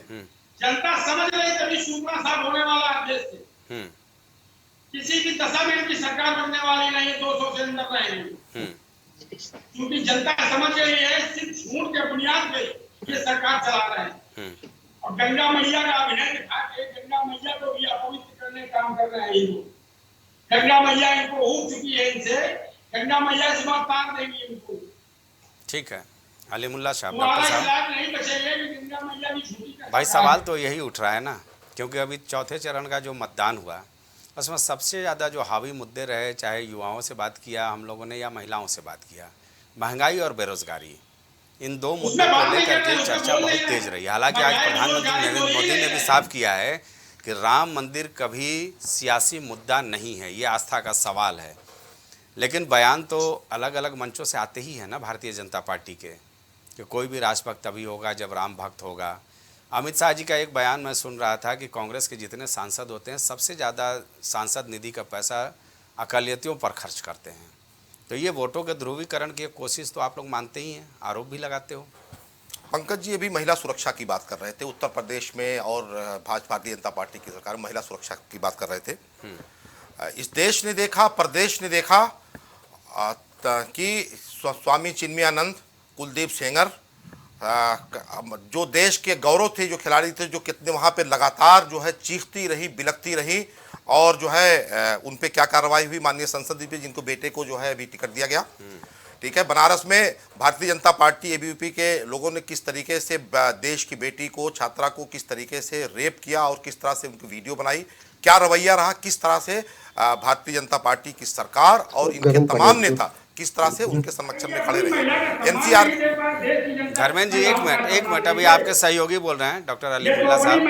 जनता समझ रही तभी सुपड़ा साहब होने वाला है देश से। किसी की दशा में इनकी सरकार बनने वाली नहीं है, 200 से अंदर रहेंगे, क्योंकि जनता समझ रही है सिर्फ झूठ के बुनियाद पे ये सरकार चला रहे हैं। और गंगा मैया का अभिनय दिखा के गंगा मैया को भी अपवित्र करने का काम कर रहे हैं ये लोग। गंगा मैया इनको उब चुकी है, इनसे गंगा मैया इस बार तार देंगी इनको। ठीक है अलीमुल्ला साहब, नहीं बचेंगे कि गंगा मैया भी झूठी। भाई सवाल तो यही उठ रहा है ना, क्योंकि अभी चौथे चरण का जो मतदान हुआ उसमें सबसे ज़्यादा जो हावी मुद्दे रहे, चाहे युवाओं से बात किया हम लोगों ने या महिलाओं से बात किया, महंगाई और बेरोजगारी, इन दो मुद्दों को लेकर के चर्चा बहुत तेज रही। हालांकि आज प्रधानमंत्री नरेंद्र मोदी ने भी साफ किया है कि राम मंदिर कभी सियासी मुद्दा नहीं है, ये आस्था का सवाल है। लेकिन बयान तो अलग अलग मंचों से आते ही है ना भारतीय जनता पार्टी के, कि कोई भी राष्ट्रभक्त तभी होगा जब राम भक्त होगा। अमित शाह जी का एक बयान मैं सुन रहा था कि कांग्रेस के जितने सांसद होते हैं सबसे ज़्यादा सांसद निधि का पैसा अकालियतियों पर खर्च करते हैं। तो ये वोटों के ध्रुवीकरण की कोशिश तो आप लोग मानते ही हैं, आरोप भी लगाते हो। पंकज जी अभी महिला सुरक्षा की बात कर रहे थे, उत्तर प्रदेश में और भारतीय जनता पार्टी की सरकार महिला सुरक्षा की बात कर रहे थे। इस देश ने देखा, प्रदेश ने देखा कि स्वामी चिन्मयानंद, कुलदीप सेंगर, जो देश के गौरव थे, जो खिलाड़ी थे, जो कितने वहाँ पे लगातार जो है चीखती रही, बिलखती रही, और जो है उन पे क्या कार्रवाई हुई माननीय संसद पे, जिनको बेटे को जो है अभी टिकट दिया गया। ठीक है, बनारस में भारतीय जनता पार्टी एबीवीपी के लोगों ने किस तरीके से देश की बेटी को, छात्रा को किस तरीके से रेप किया और किस तरह से उनकी वीडियो बनाई, क्या रवैया रहा, किस तरह से भारतीय जनता पार्टी की सरकार और इनके तमाम नेता किस तरह से उनके समर्थन में खड़े रहे। एनसीआर धर्मेंद्र जी एक मिनट अभी आपके सहयोगी बोल रहे हैं डॉक्टर अलीमुल्ला साहब।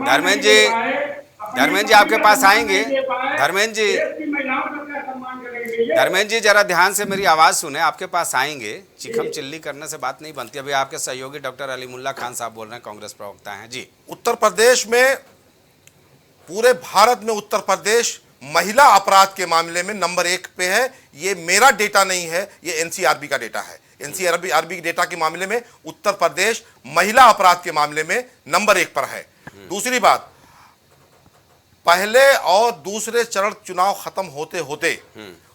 धर्मेंद्र जी आपके पास आएंगे। धर्मेंद्र जी जरा ध्यान से मेरी आवाज़ सुने, आपके पास आएंगे। चिखम चिल्ली करने से बात नहीं बनती। अभी आपके सहयोगी डॉक्टर अलीमुल्ला खान साहब बोल रहे हैं, कांग्रेस प्रवक्ता हैं जी। उत्तर प्रदेश में, पूरे भारत में उत्तर प्रदेश महिला अपराध के मामले में नंबर 1 पे है। ये मेरा डेटा नहीं है, ये एनसीआरबी का डेटा है। एनसीआरबी डेटा के मामले में उत्तर प्रदेश महिला अपराध के मामले में नंबर 1 पर है। दूसरी बात, पहले और दूसरे चरण चुनाव खत्म होते होते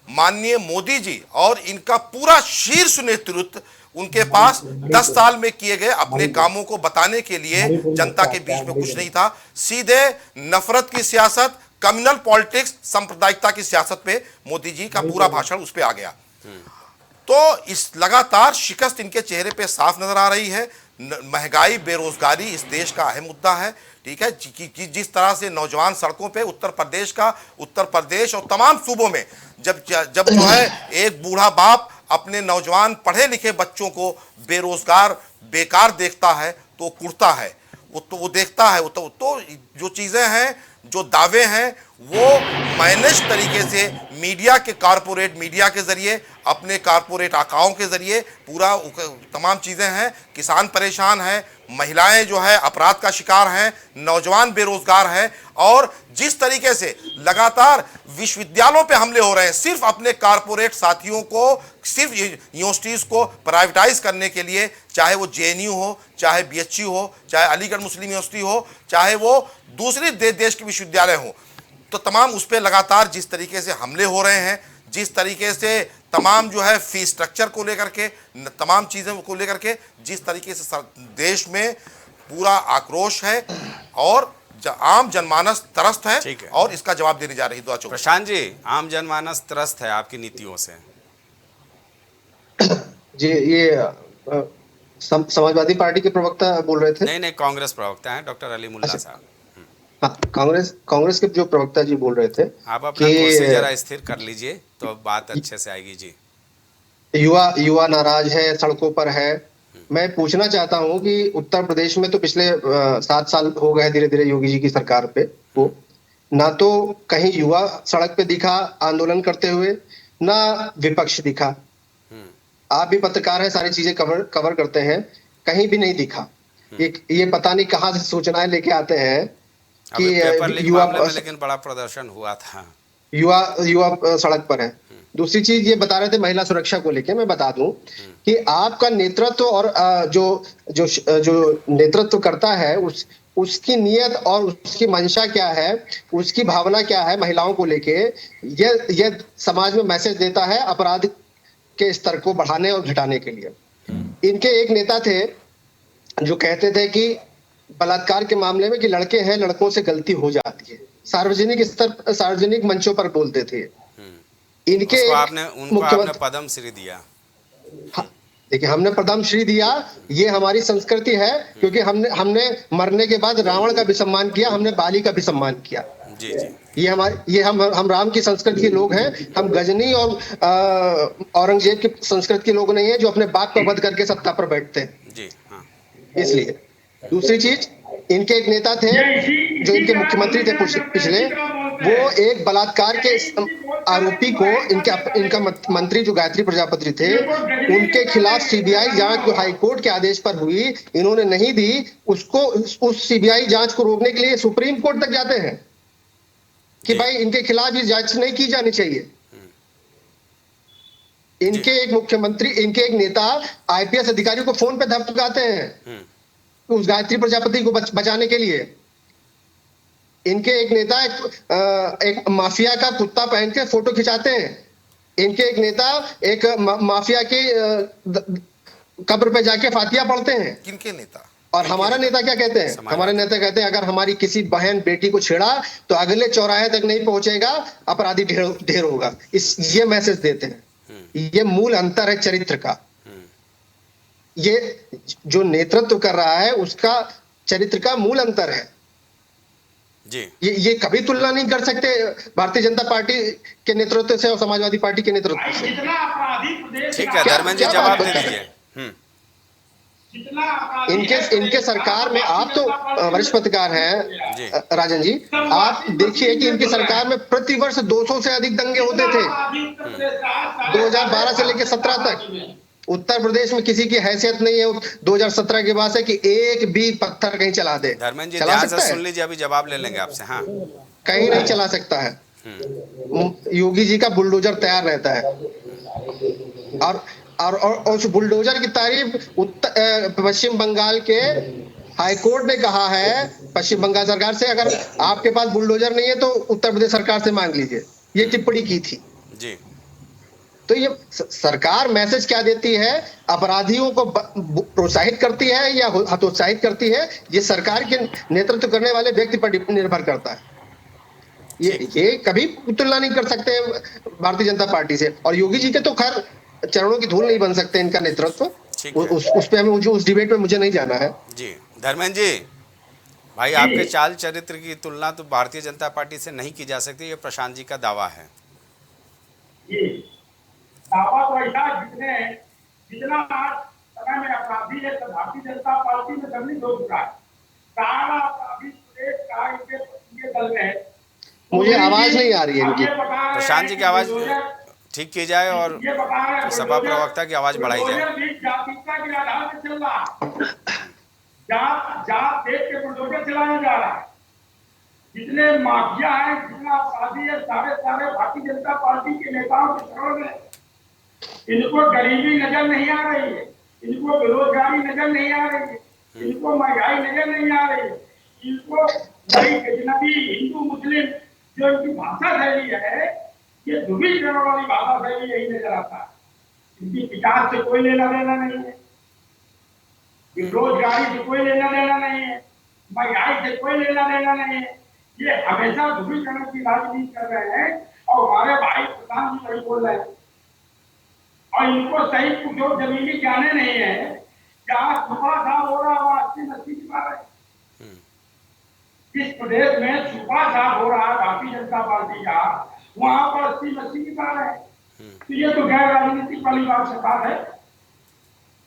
माननीय मोदी जी और इनका पूरा शीर्ष नेतृत्व, उनके पास 10 साल में किए गए अपने कामों को बताने के लिए जनता के बीच में कुछ नहीं था। सीधे नफरत की सियासत, कम्युनल पॉलिटिक्स, सांप्रदायिकता की सियासत पे मोदी जी का पूरा भाषण उस पे आ गया। तो इस लगातार शिकस्त इनके चेहरे पे साफ नजर आ रही है। महंगाई, बेरोजगारी इस देश का अहम मुद्दा है। ठीक है, जिस तरह से नौजवान सड़कों पे उत्तर प्रदेश और तमाम सूबों में जब जो है एक बूढ़ा बाप अपने नौजवान पढ़े लिखे बच्चों को बेरोजगार, बेकार देखता है तो कुड़ता है। वो देखता है, तो जो चीजें हैं, जो दावे हैं, वो मैनेज तरीके से मीडिया के, कारपोरेट मीडिया के जरिए, अपने कारपोरेट आकाओं के जरिए पूरा तमाम चीजें हैं। किसान परेशान है, महिलाएं जो है अपराध का शिकार हैं, नौजवान बेरोजगार हैं, और जिस तरीके से लगातार विश्वविद्यालयों पे हमले हो रहे हैं, सिर्फ अपने कारपोरेट साथियों को, सिर्फ यूनिवर्सिटीज को प्राइवेटाइज करने के लिए, चाहे वो जेएनयू हो, चाहे बीएचयू हो, चाहे अलीगढ़ मुस्लिम यूनिवर्सिटी हो, चाहे वो दूसरी देश के विश्वविद्यालय हो, तो तमाम उस पर लगातार जिस तरीके से हमले हो रहे हैं, जिस तरीके से तमाम जो है फी स्ट्रक्चर को लेकर के, तमाम चीज़ों को लेकर के जिस तरीके से देश में पूरा आक्रोश है और आम जनमानस त्रस्त है, और इसका जवाब देने जा रही। प्रशांत जी, आम जनमानस त्रस्त है आपकी नीतियों से। जी, ये समाजवादी पार्टी के प्रवक्ता बोल रहे थे? नहीं, कांग्रेस प्रवक्ता हैं डॉक्टर अलीमुल्ला साहब। हाँ, कांग्रेस के जो प्रवक्ता जी बोल रहे थे। आप अपना कुर्सी जरा स्थिर कर लीजिए तो बात अच्छे से आएगी जी। युवा नाराज है, सड़कों पर है। मैं पूछना चाहता हूं कि उत्तर प्रदेश में तो पिछले 7 साल हो गए धीरे धीरे योगी जी की सरकार पे, वो ना तो कहीं युवा सड़क पे दिखा आंदोलन करते हुए, ना विपक्ष दिखा। आप भी पत्रकार हैं, सारी चीजें कवर करते हैं, कहीं भी नहीं दिखा। ये पता नहीं कहां से सूचनाएं लेके आते हैं कि पेपर लीक युवा मामले में लेकिन बड़ा प्रदर्शन हुआ था। युवा सड़क पर है। दूसरी चीज ये बता रहे थे महिला सुरक्षा को लेके, मैं बता दूं कि आपका नेतृत्व और जो नेतृत्व करता है उसकी नियत और उसकी मंशा क्या है, उसकी भावना क्या है महिलाओं को लेके, ये समाज में मैसेज देता है अपराध के स्तर को बढ़ाने और घटाने के लिए। इनके एक नेता थे जो कहते थे कि बलात्कार के मामले में कि लड़के हैं, लड़कों से गलती हो जाती है, सार्वजनिक मंचों पर बोलते थे। इनके आपने पद्म श्री दिया। हाँ, देखिए हमने पद्म श्री दिया, ये हमारी संस्कृति है, क्योंकि हमने मरने के बाद रावण का भी सम्मान किया, हमने बाली का भी सम्मान किया। जी जी। हम राम की संस्कृति के लोग हैं, हम गजनी और औरंगजेब की संस्कृति के लोग नहीं हैं जो अपने बाप को वध करके सत्ता पर बैठते हैं। जी हाँ। इसलिए दूसरी चीज, इनके एक नेता थे जो इनके मुख्यमंत्री थे पिछले, वो एक बलात्कार के आरोपी को इनका मंत्री जो गायत्री प्रजापति थे, उनके खिलाफ सीबीआई जांच जो हाईकोर्ट के आदेश पर हुई, इन्होंने नहीं दी उसको। उस सीबीआई जांच को रोकने के लिए सुप्रीम कोर्ट तक जाते हैं कि भाई इनके खिलाफ ये जांच नहीं की जानी चाहिए। इनके एक मुख्यमंत्री, इनके एक नेता आईपीएस अधिकारी को फोन पे धमकाते हैं उस गायत्री प्रजापति को बचाने के लिए। इनके एक नेता एक माफिया का कुत्ता पहन के फोटो खिंचाते हैं। इनके एक नेता एक माफिया की कब्र पे जाके फातिया पढ़ते हैं। किनके नेता? और हमारा नेता क्या कहते हैं? हमारे नेता कहते हैं अगर हमारी किसी बहन बेटी को छेड़ा तो अगले चौराहे तक नहीं पहुंचेगा, अपराधी ढेर होगा। ये मैसेज देते हैं। ये मूल अंतर है चरित्र का। ये जो नेतृत्व कर रहा है उसका चरित्र का मूल अंतर है जी। ये कभी तुलना नहीं कर सकते भारतीय जनता पार्टी के नेतृत्व से और समाजवादी पार्टी के नेतृत्व से। ठीक है धर्मेंद्र जी, जवाब दे दीजिए। इनके सरकार में, आप तो वरिष्ठ पत्रकार हैं राजन जी, आप देखिए कि इनकी सरकार में प्रतिवर्ष 200 से अधिक दंगे होते थे 2012 से लेकर 17 तक। उत्तर प्रदेश में किसी की हैसियत नहीं है 2017 के बाद से कि एक भी पत्थर कहीं चला दे। धर्मेंद्र जी ध्यान से सुन लीजिए, अभी जवाब ले लेंगे आपसे। हाँ, कहीं नहीं चला सकता है। योगी जी का बुलडोजर तैयार रहता है और उस बुलडोजर की तारीफ पश्चिम बंगाल के हाईकोर्ट ने कहा है पश्चिम बंगाल सरकार से, अगर आपके पास बुलडोजर नहीं है तो उत्तर प्रदेश सरकार से मांग लीजिए। ये टिप्पणी की थी जी। तो ये सरकार मैसेज क्या देती है? अपराधियों को प्रोत्साहित करती है या हतोत्साहित करती है? ये सरकार के नेतृत्व करने वाले व्यक्ति पर निर्भर करता है। ये कभी तुलना नहीं कर सकते भारतीय जनता पार्टी से। और योगी जी के तो खैर चरणों की धूल नहीं बन सकते इनका नेतृत्व। उस पे हमें उस डिबेट में मुझे नहीं जाना है जी। धर्मेंद्र जी भाई, आपके चाल चरित्र की तुलना तो भारतीय जनता पार्टी से नहीं की जा सकती, ये प्रशांत जी का दावा है। दावा तो ऐसा जितना आज समय में अपराधी है भारतीय जनता पार्टी में सम्मिलित हो चुका है। सारा अपराधी प्रदेश का इनके दल में है। मुझे आवाज नहीं आ रही है इनकी। प्रशांत जी की आवाज ठीक की जाए और सभा प्रवक्ता की आवाज बढ़ाई जाए। जातीयता के आधार पर चल रहा है, जात देख के बुलडोजर चलाया जा रहा है। जितने माफिया है, जितना अपराधी है, सारे भारतीय जनता पार्टी के नेताओं के शरण में। इनको गरीबी नजर नहीं आ रही है, इनको बेरोजगारी नजर नहीं आ रही है, इनको महंगाई नजर नहीं आ रही है, इनको अजनबी हिंदू मुस्लिम जो इनकी भाषा शैली है, ये ध्रुवीकरण वाली भाषा शैली यही नजर आता है। इनकी विकास से कोई लेना देना नहीं है, बेरोजगारी से कोई लेना देना नहीं है, महंगाई से कोई लेना देना नहीं है। ये हमेशा ध्रुवीकरण की राजनीति कर रहे हैं और हमारे भाई प्रधान जी वही बोल रहे हैं। और इनको सही कुछ जमीनी जाने नहीं है। जहाँ सुबह साफ हो रहा है वहाँ 80-80 की बात है। इस प्रदेश में सुबह साफ हो रहा है भारतीय जनता पार्टी का, वहाँ पर 80-80 की बात है। तो ये तो गैर राजनीतिक वाली बात से बात है।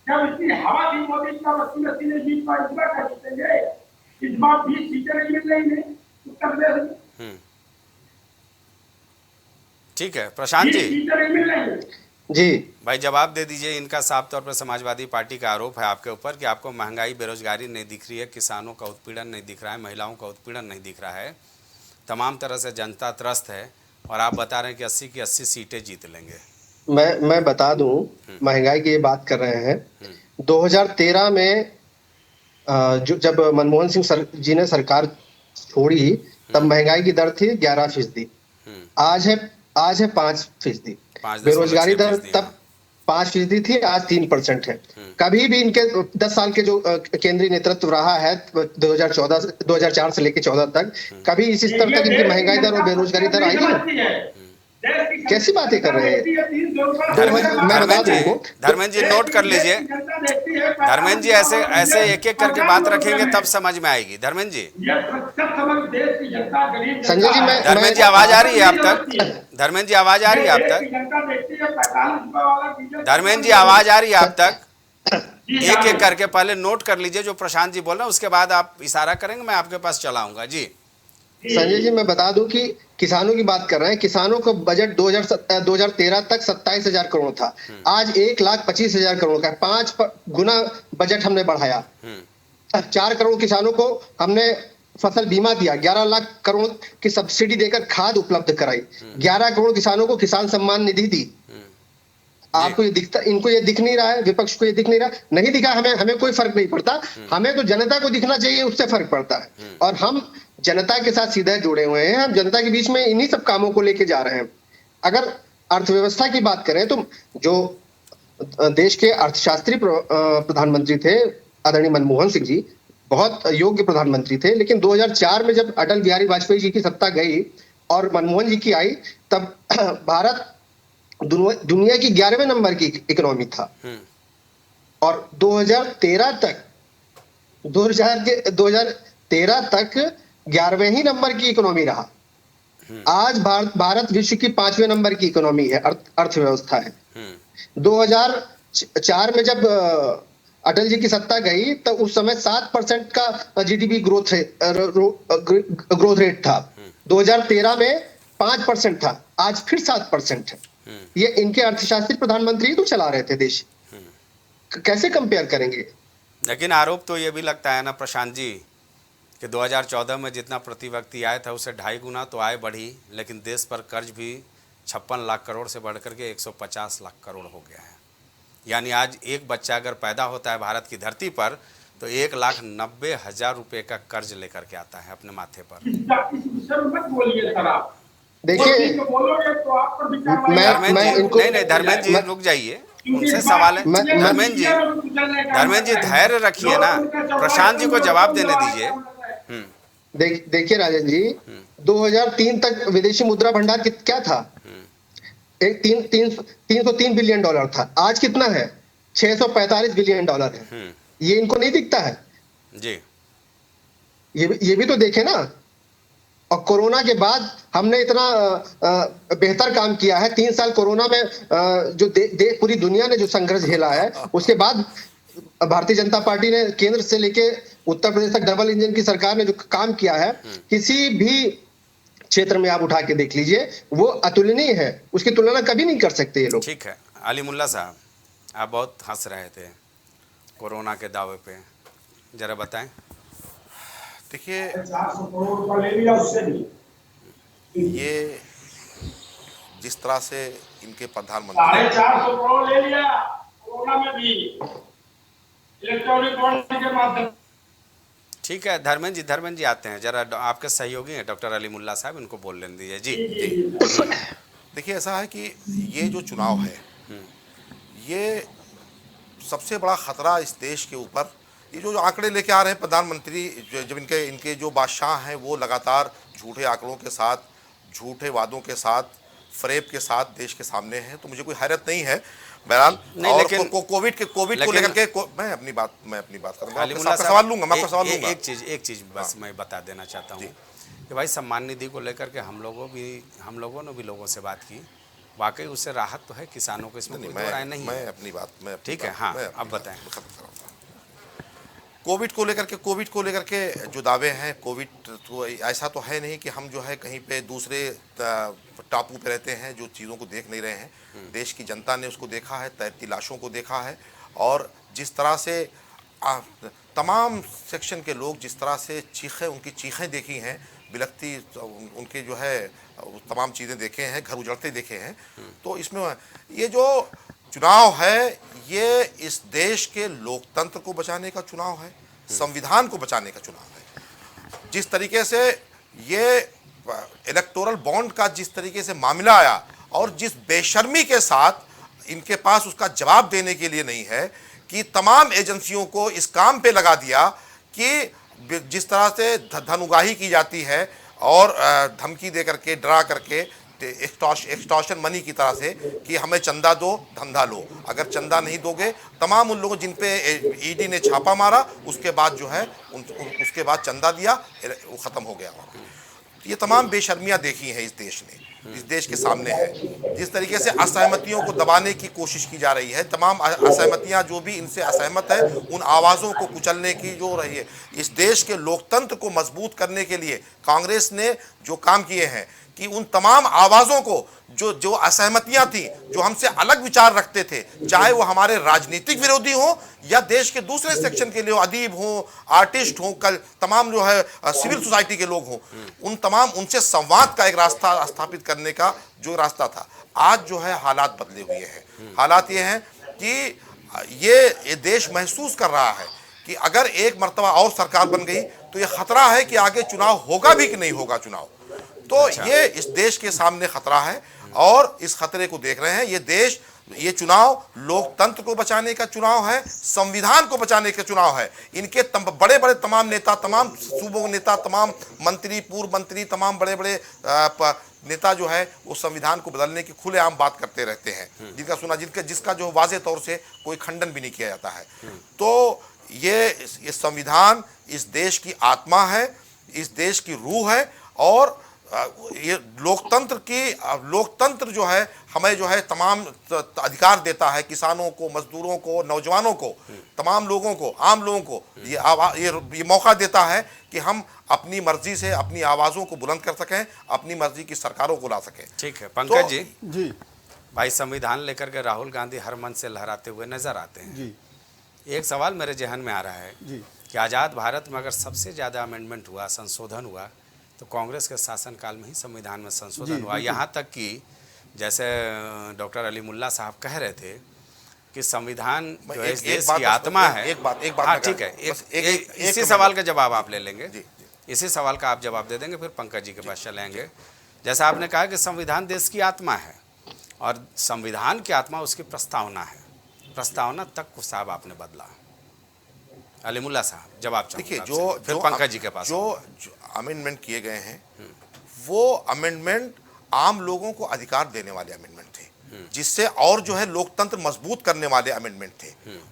जब इतनी हवा थी मोदी का 80 ने जीत पाए, इस बार क्या जीतेंगे? इस बार 20 सीटें नहीं मिल रही है उत्तर प्रदेश में। ठीक है प्रशांत 20 जी, सीटें नहीं मिल रही है। जी भाई जवाब दे दीजिए। इनका साफ तौर पर समाजवादी पार्टी का आरोप है आपके ऊपर कि आपको महंगाई बेरोजगारी नहीं दिख रही है, किसानों का उत्पीड़न नहीं दिख रहा है, महिलाओं का उत्पीड़न नहीं दिख रहा है, तमाम तरह से जनता त्रस्त है, और आप बता रहे हैं कि 80 की 80 सीटें जीत लेंगे। मैं बता दूं, महंगाई की ये बात कर रहे हैं। 2013 में जब मनमोहन सिंह जी ने सरकार छोड़ी, तब महंगाई की दर थी 11%। आज है 5%। बेरोजगारी दर तब 5% थी, आज 3% है। कभी भी इनके 10 साल के जो केंद्रीय नेतृत्व रहा है 2004 से लेकर 14 तक, कभी इसी स्तर तक इनकी महंगाई दर और बेरोजगारी दर आई है? कैसी बातें कर रहे हैं? मैं बता दूं, धर्मेंद्र जी नोट कर लीजिए। धर्मेंद्र जी ऐसे एक एक करके बात रखेंगे तब समझ में आएगी। धर्मेंद्र जी, संजय जी, धर्मेंद्र जी आवाज आ रही है आप तक? धर्मेंद्र जी आवाज आ रही है आप तक? धर्मेंद्र जी आवाज आ रही है आप तक? एक एक करके पहले नोट कर लीजिए जो प्रशांत जी बोल रहे हैं, उसके बाद आप इशारा करेंगे, मैं आपके पास चला आऊंगा। जी संजय जी, मैं बता दूं कि किसानों की बात कर रहे हैं। किसानों का बजट 2013 तक 27,000 करोड़ था, आज 1,25,000 करोड़ का है। 5 गुना बजट हमने बढ़ाया। 4 करोड़ किसानों को हमने फसल बीमा दिया, 11 लाख करोड़ की सब्सिडी देकर खाद उपलब्ध कराई, 11 करोड़ किसानों को किसान सम्मान निधि दी। आपको ये दिखता, इनको ये दिख नहीं रहा है, विपक्ष को ये दिख नहीं रहा, नहीं दिखा। हमें कोई फर्क नहीं पड़ता, हमें तो जनता को दिखना चाहिए, उससे फर्क पड़ता है। और हम जनता के साथ सीधे जुड़े हुए हैं, हम जनता के बीच में इन्हीं सब कामों को लेके जा रहे हैं। अगर अर्थव्यवस्था की बात करें तो जो देश के अर्थशास्त्री प्रधानमंत्री थे आदरणीय मनमोहन सिंह जी, बहुत योग्य प्रधानमंत्री थे। लेकिन 2004 में जब अटल बिहारी वाजपेयी जी की सत्ता गई और मनमोहन जी की आई, तब भारत दुनिया की 11वें नंबर की इकोनॉमी था। और 2013 तक 11वें ही नंबर की इकोनॉमी रहा। आज भारत विश्व की 5वें नंबर की इकोनॉमी है, अर्थव्यवस्था है। 2004 में जब अटल जी की सत्ता गई, तो उस समय 7% का जीडीपी ग्रोथ रेट था। 2013 में 5% था, आज फिर 7% है। ये इनके अर्थशास्त्री प्रधानमंत्री तो चला रहे थे देश, कैसे कंपेयर करेंगे? लेकिन आरोप तो ये भी लगता है ना प्रशांत जी कि 2014 में जितना प्रति व्यक्ति आय था उससे 2.5 गुना तो आय बढ़ी, लेकिन देश पर कर्ज भी 56 लाख करोड़ से बढ़कर के 150 लाख करोड़ हो गया है। यानी आज एक बच्चा अगर पैदा होता है भारत की धरती पर तो 1,90,000 रुपये का कर्ज लेकर के आता है अपने माथे पर। देखिए, नहीं धर्मेंद्र जी रुक जाइए, उनसे सवाल है। धर्मेंद्र जी धैर्य रखिए ना, प्रशांत जी को जवाब देने दीजिए। देखिए राजन जी, 2003 तक विदेशी मुद्रा भंडार क्या था? 303 बिलियन डॉलर था। आज कितना है? 645 बिलियन डॉलर है। ये इनको नहीं दिखता है जी? ये भी तो देखे ना। और कोरोना के बाद हमने इतना बेहतर काम किया है। 3 साल कोरोना में जो पूरी दुनिया ने जो संघर्ष झेला है, उसके बाद भारतीय जनता पार्टी ने केंद्र से लेके उत्तर प्रदेश तक डबल इंजन की सरकार ने जो काम किया है, किसी भी क्षेत्र में आप उठा के देख लीजिए, वो अतुलनीय है। उसकी तुलना कभी नहीं कर सकते ये लोग। ठीक है अली मुल्ला साहब, आप बहुत हंस रहे थे कोरोना के दावे पे, जरा बताएं। देखिए, 400 करोड़ रुपया ले लिया उससे भी। ये जिस तरह से इनके प्रधानमंत्री 450 करोड़ ले लिया कोरोना में भी इलेक्ट्रॉनिक बॉन्ड के माध्यम। ठीक है धर्मेंद्र जी आते हैं, जरा आपके सहयोगी हैं डॉक्टर अली मुल्ला साहब, इनको बोल लेने दीजिए। जी देखिए, ऐसा है कि ये जो चुनाव है, ये सबसे बड़ा खतरा इस देश के ऊपर, ये जो आंकड़े लेके आ रहे हैं प्रधानमंत्री, जब इनके जो बादशाह हैं वो लगातार झूठे आंकड़ों के साथ, झूठे वादों के साथ, फरेब के साथ देश के सामने हैं, तो मुझे कोई हैरत नहीं है। बहरहाल, और लेकिन कोविड को लेकर के मैं अपनी बात करूंगा, सवाल लूंगा, मैं आपका सवाल लूंगा। एक चीज बस मैं बता देना चाहता हूँ कि भाई सम्मान निधि को लेकर के हम लोगों ने भी लोगों से बात की वाकई उससे राहत तो है किसानों को, इसमें कोई दो राय नहीं मैं है। अपनी बात मैं ठीक है, हाँ, अब बताएं। कोविड को लेकर के जो दावे हैं, कोविड तो ऐसा तो है नहीं कि हम जो है कहीं पे दूसरे टापू पे रहते हैं जो चीज़ों को देख नहीं रहे हैं। देश की जनता ने उसको देखा है, तैरती लाशों को देखा है, और जिस तरह से तमाम सेक्शन के लोग जिस तरह से उनकी चीखें देखी हैं, बिलखती उनके जो है तमाम चीज़ें देखे हैं, घर उजड़ते देखे हैं। तो इसमें ये जो चुनाव है, ये इस देश के लोकतंत्र को बचाने का चुनाव है, संविधान को बचाने का चुनाव है। जिस तरीके से ये इलेक्टोरल बॉन्ड का जिस तरीके से मामला आया, और जिस बेशर्मी के साथ इनके पास उसका जवाब देने के लिए नहीं है कि तमाम एजेंसियों को इस काम पे लगा दिया कि जिस तरह से धन उगाही की जाती है और धमकी दे करके, डरा करके, एक्सटॉर्शन मनी की तरह से कि हमें चंदा दो, धंधा लो। अगर चंदा नहीं दोगे, तमाम उन लोगों जिन पे ईडी ने छापा मारा, उसके बाद जो है उसके बाद चंदा दिया, वो ख़त्म हो गया। ये तमाम बेशर्मियाँ देखी हैं इस देश ने, इस देश के सामने है। जिस तरीके से असहमतियों को दबाने की कोशिश की जा रही है, तमाम असहमतियाँ जो भी इनसे असहमत है, उन आवाज़ों को कुचलने की जो रही है। इस देश के लोकतंत्र को मजबूत करने के लिए कांग्रेस ने जो काम किए हैं कि उन तमाम आवाज़ों को जो असहमतियां थी, जो हमसे अलग विचार रखते थे, चाहे वो हमारे राजनीतिक विरोधी हो या देश के दूसरे सेक्शन के लिए अदीब हो, आर्टिस्ट हो, कल तमाम जो है सिविल सोसाइटी के लोग हों, उनसे संवाद का एक रास्ता स्थापित करने का जो रास्ता था, आज जो है हालात बदले हुए हैं। हालात ये हैं कि ये देश महसूस कर रहा है कि अगर एक मर्तबा और सरकार बन गई तो ये खतरा है कि आगे चुनाव होगा भी कि नहीं होगा चुनाव। तो ये इस देश के सामने खतरा है, और इस खतरे को देख रहे हैं। ये चुनाव लोकतंत्र को बचाने का चुनाव है, संविधान को बचाने का चुनाव है। इनके बड़े बड़े तमाम नेता, तमाम सूबों नेता, तमाम मंत्री, पूर्व मंत्री, तमाम बड़े बड़े नेता जो है वो संविधान को बदलने की खुलेआम बात करते रहते हैं, जिसका जो वाज़े तौर से कोई खंडन भी नहीं किया जाता है। तो ये संविधान इस देश की आत्मा है, इस देश की रूह है, और ये लोकतंत्र जो है हमें जो है तमाम अधिकार देता है, किसानों को, मजदूरों को, नौजवानों को, तमाम लोगों को, आम लोगों को ये मौका देता है कि हम अपनी मर्जी से अपनी आवाज़ों को बुलंद कर सकें, अपनी मर्जी की सरकारों को ला सकें। ठीक है पंकज जी भाई, संविधान लेकर के राहुल गांधी हर मंच से लहराते हुए नजर आते हैं जी। एक सवाल मेरे जहन में आ रहा है जी कि आज़ाद भारत में अगर सबसे ज़्यादा अमेंडमेंट हुआ, संशोधन हुआ, तो कांग्रेस के शासनकाल में ही संविधान में संशोधन हुआ। यहाँ तक कि जैसे डॉक्टर अली मुल्ला साहब कह रहे थे कि संविधान जो है इस देश की आत्मा है। एक बात हाँ ठीक है, इसी सवाल का जवाब आप ले लेंगे, इसी सवाल का आप जवाब दे देंगे, फिर पंकज जी के पास चलेंगे। जैसा आपने कहा कि संविधान देश की आत्मा है, और संविधान की आत्मा उसकी प्रस्तावना है, प्रस्तावना तक को साहब आपने बदला। अलीमुल्ला साहब जवाब देखिए, फिर पंकज जी के पास। जो अमेंडमेंट किए गए हैं, वो अमेंडमेंट आम लोगों को अधिकार देने वाले अमेंडमेंट थे, जिससे और जो है लोकतंत्र मजबूत करने वाले अमेंडमेंट थे।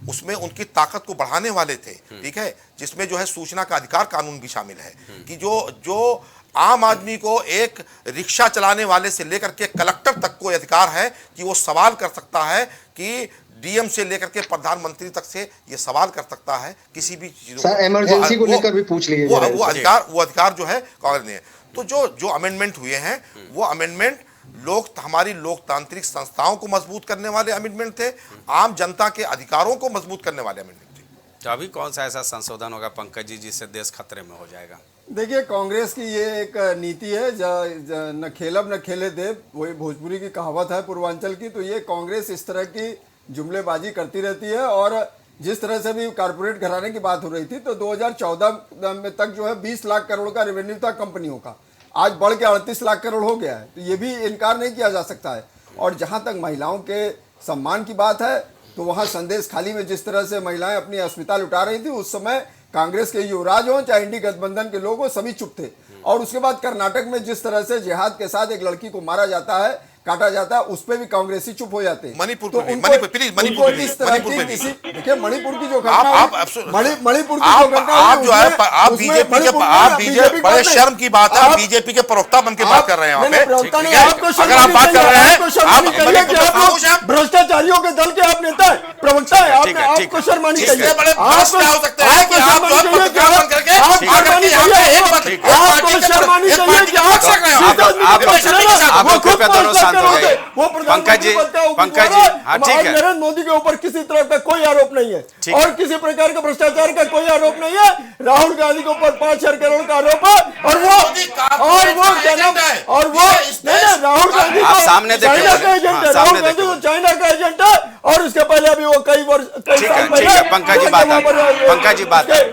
उसमें उनकी ताकत को बढ़ाने वाले थे, ठीक है, जिसमें जो है सूचना का अधिकार कानून भी शामिल है कि जो आम आदमी को एक रिक्शा चलाने वाले से लेकर के कलेक्टर तक को अधिकार है कि वो सवाल कर सकता है, कि डीएम से लेकर के प्रधानमंत्री तक से ये सवाल कर सकता है किसी भी चीज को। इमरजेंसी को लेकर भी पूछ लीजिए। वो अधिकार जो है कांग्रेस ने। तो जो अमेंडमेंट हुए हैं, वो अमेंडमेंट हमारी लोकतांत्रिक संस्थाओं को मजबूत करने वाले अमेंडमेंट थे, आम जनता के अधिकारों को मजबूत करने वाले अमेंडमेंट थे। तो अभी कौन सा ऐसा संशोधन होगा पंकज जी जिससे देश खतरे में हो जाएगा? देखिए, कांग्रेस की ये एक नीति है, न खेलब न खेले देव, वही भोजपुरी की कहावत है पूर्वांचल की। तो ये कांग्रेस इस तरह की जुमलेबाजी करती रहती है, और जिस तरह से भी कारपोरेट घराने की बात हो रही थी, तो 2014 में तक जो है 20 लाख करोड़ का रेवेन्यू था कंपनियों का, आज बढ़ के 38 लाख करोड़ हो गया है। तो ये भी इनकार नहीं किया जा सकता है। और जहाँ तक महिलाओं के सम्मान की बात है, तो वहाँ संदेश खाली में जिस तरह से महिलाएं अपनी अस्मिता लुटा रही थी, उस समय कांग्रेस के युवराज हों चाहे इंडी गठबंधन के लोग हों, सभी चुप थे। और उसके बाद कर्नाटक में जिस तरह से जिहाद के साथ एक लड़की को मारा जाता है, काटा जाता है उस पे भी कांग्रेसी चुप हो जाते हैं। मणिपुर तो पे भी, उनको- मणिपुर प्लीज, मणिपुर पे भी, इस तरह मणिपुर की पे भी। किसी- देखिए मणिपुर की जो घटना आप हुई, मणिपुर की जो घटना आप हुई, जो है उसमें- आप उसमें बीजेपी मणिपुर के में आप बीजेपी बीजेपी की बड़े बात नहीं। शर्म की बात है, आप- बीजेपी के प्रवक्ता बन के बात कर रहे हैं नहीं, वहाँ पे। प्रवक्ता नहीं, ठीक है? आपको शर्म अगर आप नहीं बात कर चाहिए, रहे हैं, आपको शर्म आप नहीं चाहिए कि आप खामोश हैं। लोग भ्रष्टाचारियों के दल के आप नेता है, प्रवक्ता है, ठीक है, ठीक आपको है। शर्म नहीं इससे चाहिए। बड़े भ्रष्ट क्या हो सकते हैं कि आप जो है पत्रकार बन करके आकर के यहाँ पे एक बात- एक आपको पार्टी के शर्म नहीं एक चाहिए पार्टी कि के आप पक्ष रख रहे हैं। सीधा आदमी आप के पक्ष लोग में ना, आप वो लोग खुद कृपया दोनों पक्ष शांत हो करके गए। होते, वो पंकज जी, प्रधानमंत्री पद का पंकज जी, उम्मीदवार है, हाँ, ठीक और है। नरेंद्र मोदी के ऊपर किसी तरह का कोई आरोप नहीं है ठीक और किसी प्रकार का भ्रष्टाचार का कोई आरोप नहीं है। राहुल गांधी के ऊपर 5,000 करोड़ का आरोप है और वो क्या नाम और वो नहीं, राहुल गांधी आप तो सामने देखिए, चाइना का एजेंट हाँ, है, सामने राहुल गांधी देखिए। तो चाइना का एजेंट है और उसके पहले अभी वो कई ठीक है, पंकज जी बात आ गई, पंकज जी बात आ गई,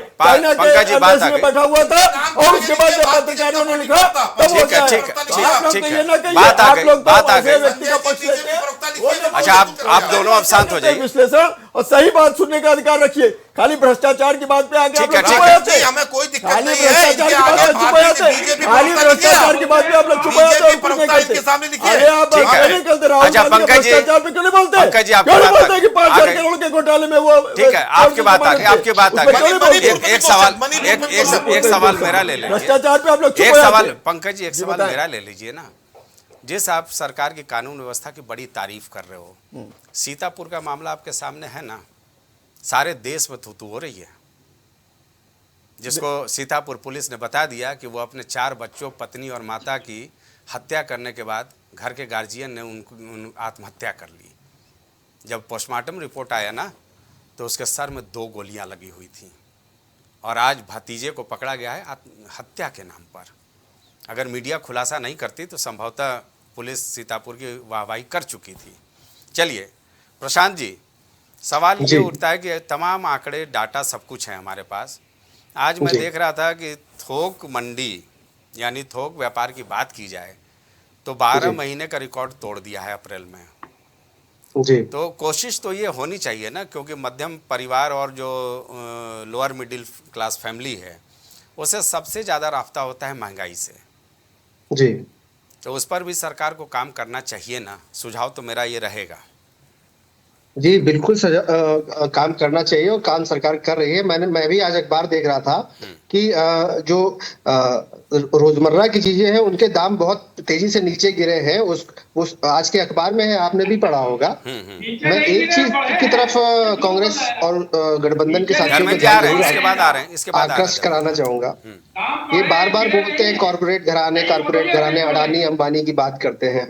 पंकज जी बात आ गई। बैठा हुआ था और उसके बाद जब पत्रकारों ने लिखा तब वो ठीक है, क्या ठीक है, ठीक है, आप लोग ठीक तो है। ये ना कहिए, बात आ आप गई, लोग तो बात आ ऐसे गई। व्यक्ति का पक्ष लेते हैं। वो जब अच्छा, आप दोनों अब शांत हो जाइए। विश्लेषण और सही बात सुनने का अधिकार रखिए, खाली भ्रष्टाचार की बात पे आके आप ठीक है, लोग ठीक चुप हो है। जाते हैं। हमें कोई दिक्कत खाली नहीं है। भ्रष्टाचार की बात पे चुप हो जाते हैं, खाली भ्रष्टाचार की बात पे आप लोग चुप हो जाते हैं और कुछ नहीं करते। अरे आप ठीक है। क्यों नहीं करते? राहुल अच्छा, गांधी के पंकज जी, भ्रष्टाचार पे क्यों नहीं बोलते? पंकज जी, आपकी क्यों नहीं बात आ बोलते कि गई। 5,000 आ गई। करोड़ के घोटाले में वो ठीक है, आपकी बात आ गई, आपकी बात आ उसमें क्यों नहीं गई। बोलते? एक सवाल, एक सवाल मेरा ले लीजिए। भ्रष्टाचार पे आप लोग चुप एक हो जाते सवाल, हैं। पंकज जी, एक जी, सवाल बताएं। मेरा ले लीजिए ना। जिस आप सरकार की कानून व्यवस्था की बड़ी तारीफ कर रहे हो, सीतापुर का मामला आपके सामने है ना, सारे देश में थू हो रही है, जिसको सीतापुर पुलिस ने बता दिया कि वो अपने 4 बच्चों, पत्नी और माता की हत्या करने के बाद घर के गार्जियन ने उन आत्महत्या कर ली। जब पोस्टमार्टम रिपोर्ट आया ना, तो उसके सर में 2 गोलियां लगी हुई थी और आज भतीजे को पकड़ा गया है हत्या के नाम पर। अगर मीडिया खुलासा नहीं करती तो संभवतः पुलिस सीतापुर की वाहवाही कर चुकी थी। चलिए प्रशांत जी, सवाल ये उठता है कि तमाम आंकड़े, डाटा सब कुछ है हमारे पास। आज मैं देख रहा था कि थोक मंडी यानी थोक व्यापार की बात की जाए तो 12 महीने का रिकॉर्ड तोड़ दिया है अप्रैल में। जी। तो कोशिश तो ये होनी चाहिए ना, क्योंकि मध्यम परिवार और जो लोअर मिडिल क्लास फैमिली है उसे सबसे ज़्यादा राफ्ता होता है महंगाई से। जी। तो उस पर भी सरकार को काम करना चाहिए ना। सुझाव तो मेरा ये रहेगा। जी बिल्कुल काम करना चाहिए और काम सरकार कर रही है। मैं भी आज अखबार देख रहा था कि जो रोजमर्रा की चीजें हैं उनके दाम बहुत तेजी से नीचे गिरे हैं। उस आज के अखबार में है, आपने भी पढ़ा होगा। मैं एक चीज की तरफ कांग्रेस और गठबंधन के साथियों को आकर्षित कराना चाहूंगा। ये बार बार बोलते हैं कॉर्पोरेट घराने अडानी अंबानी की बात करते हैं,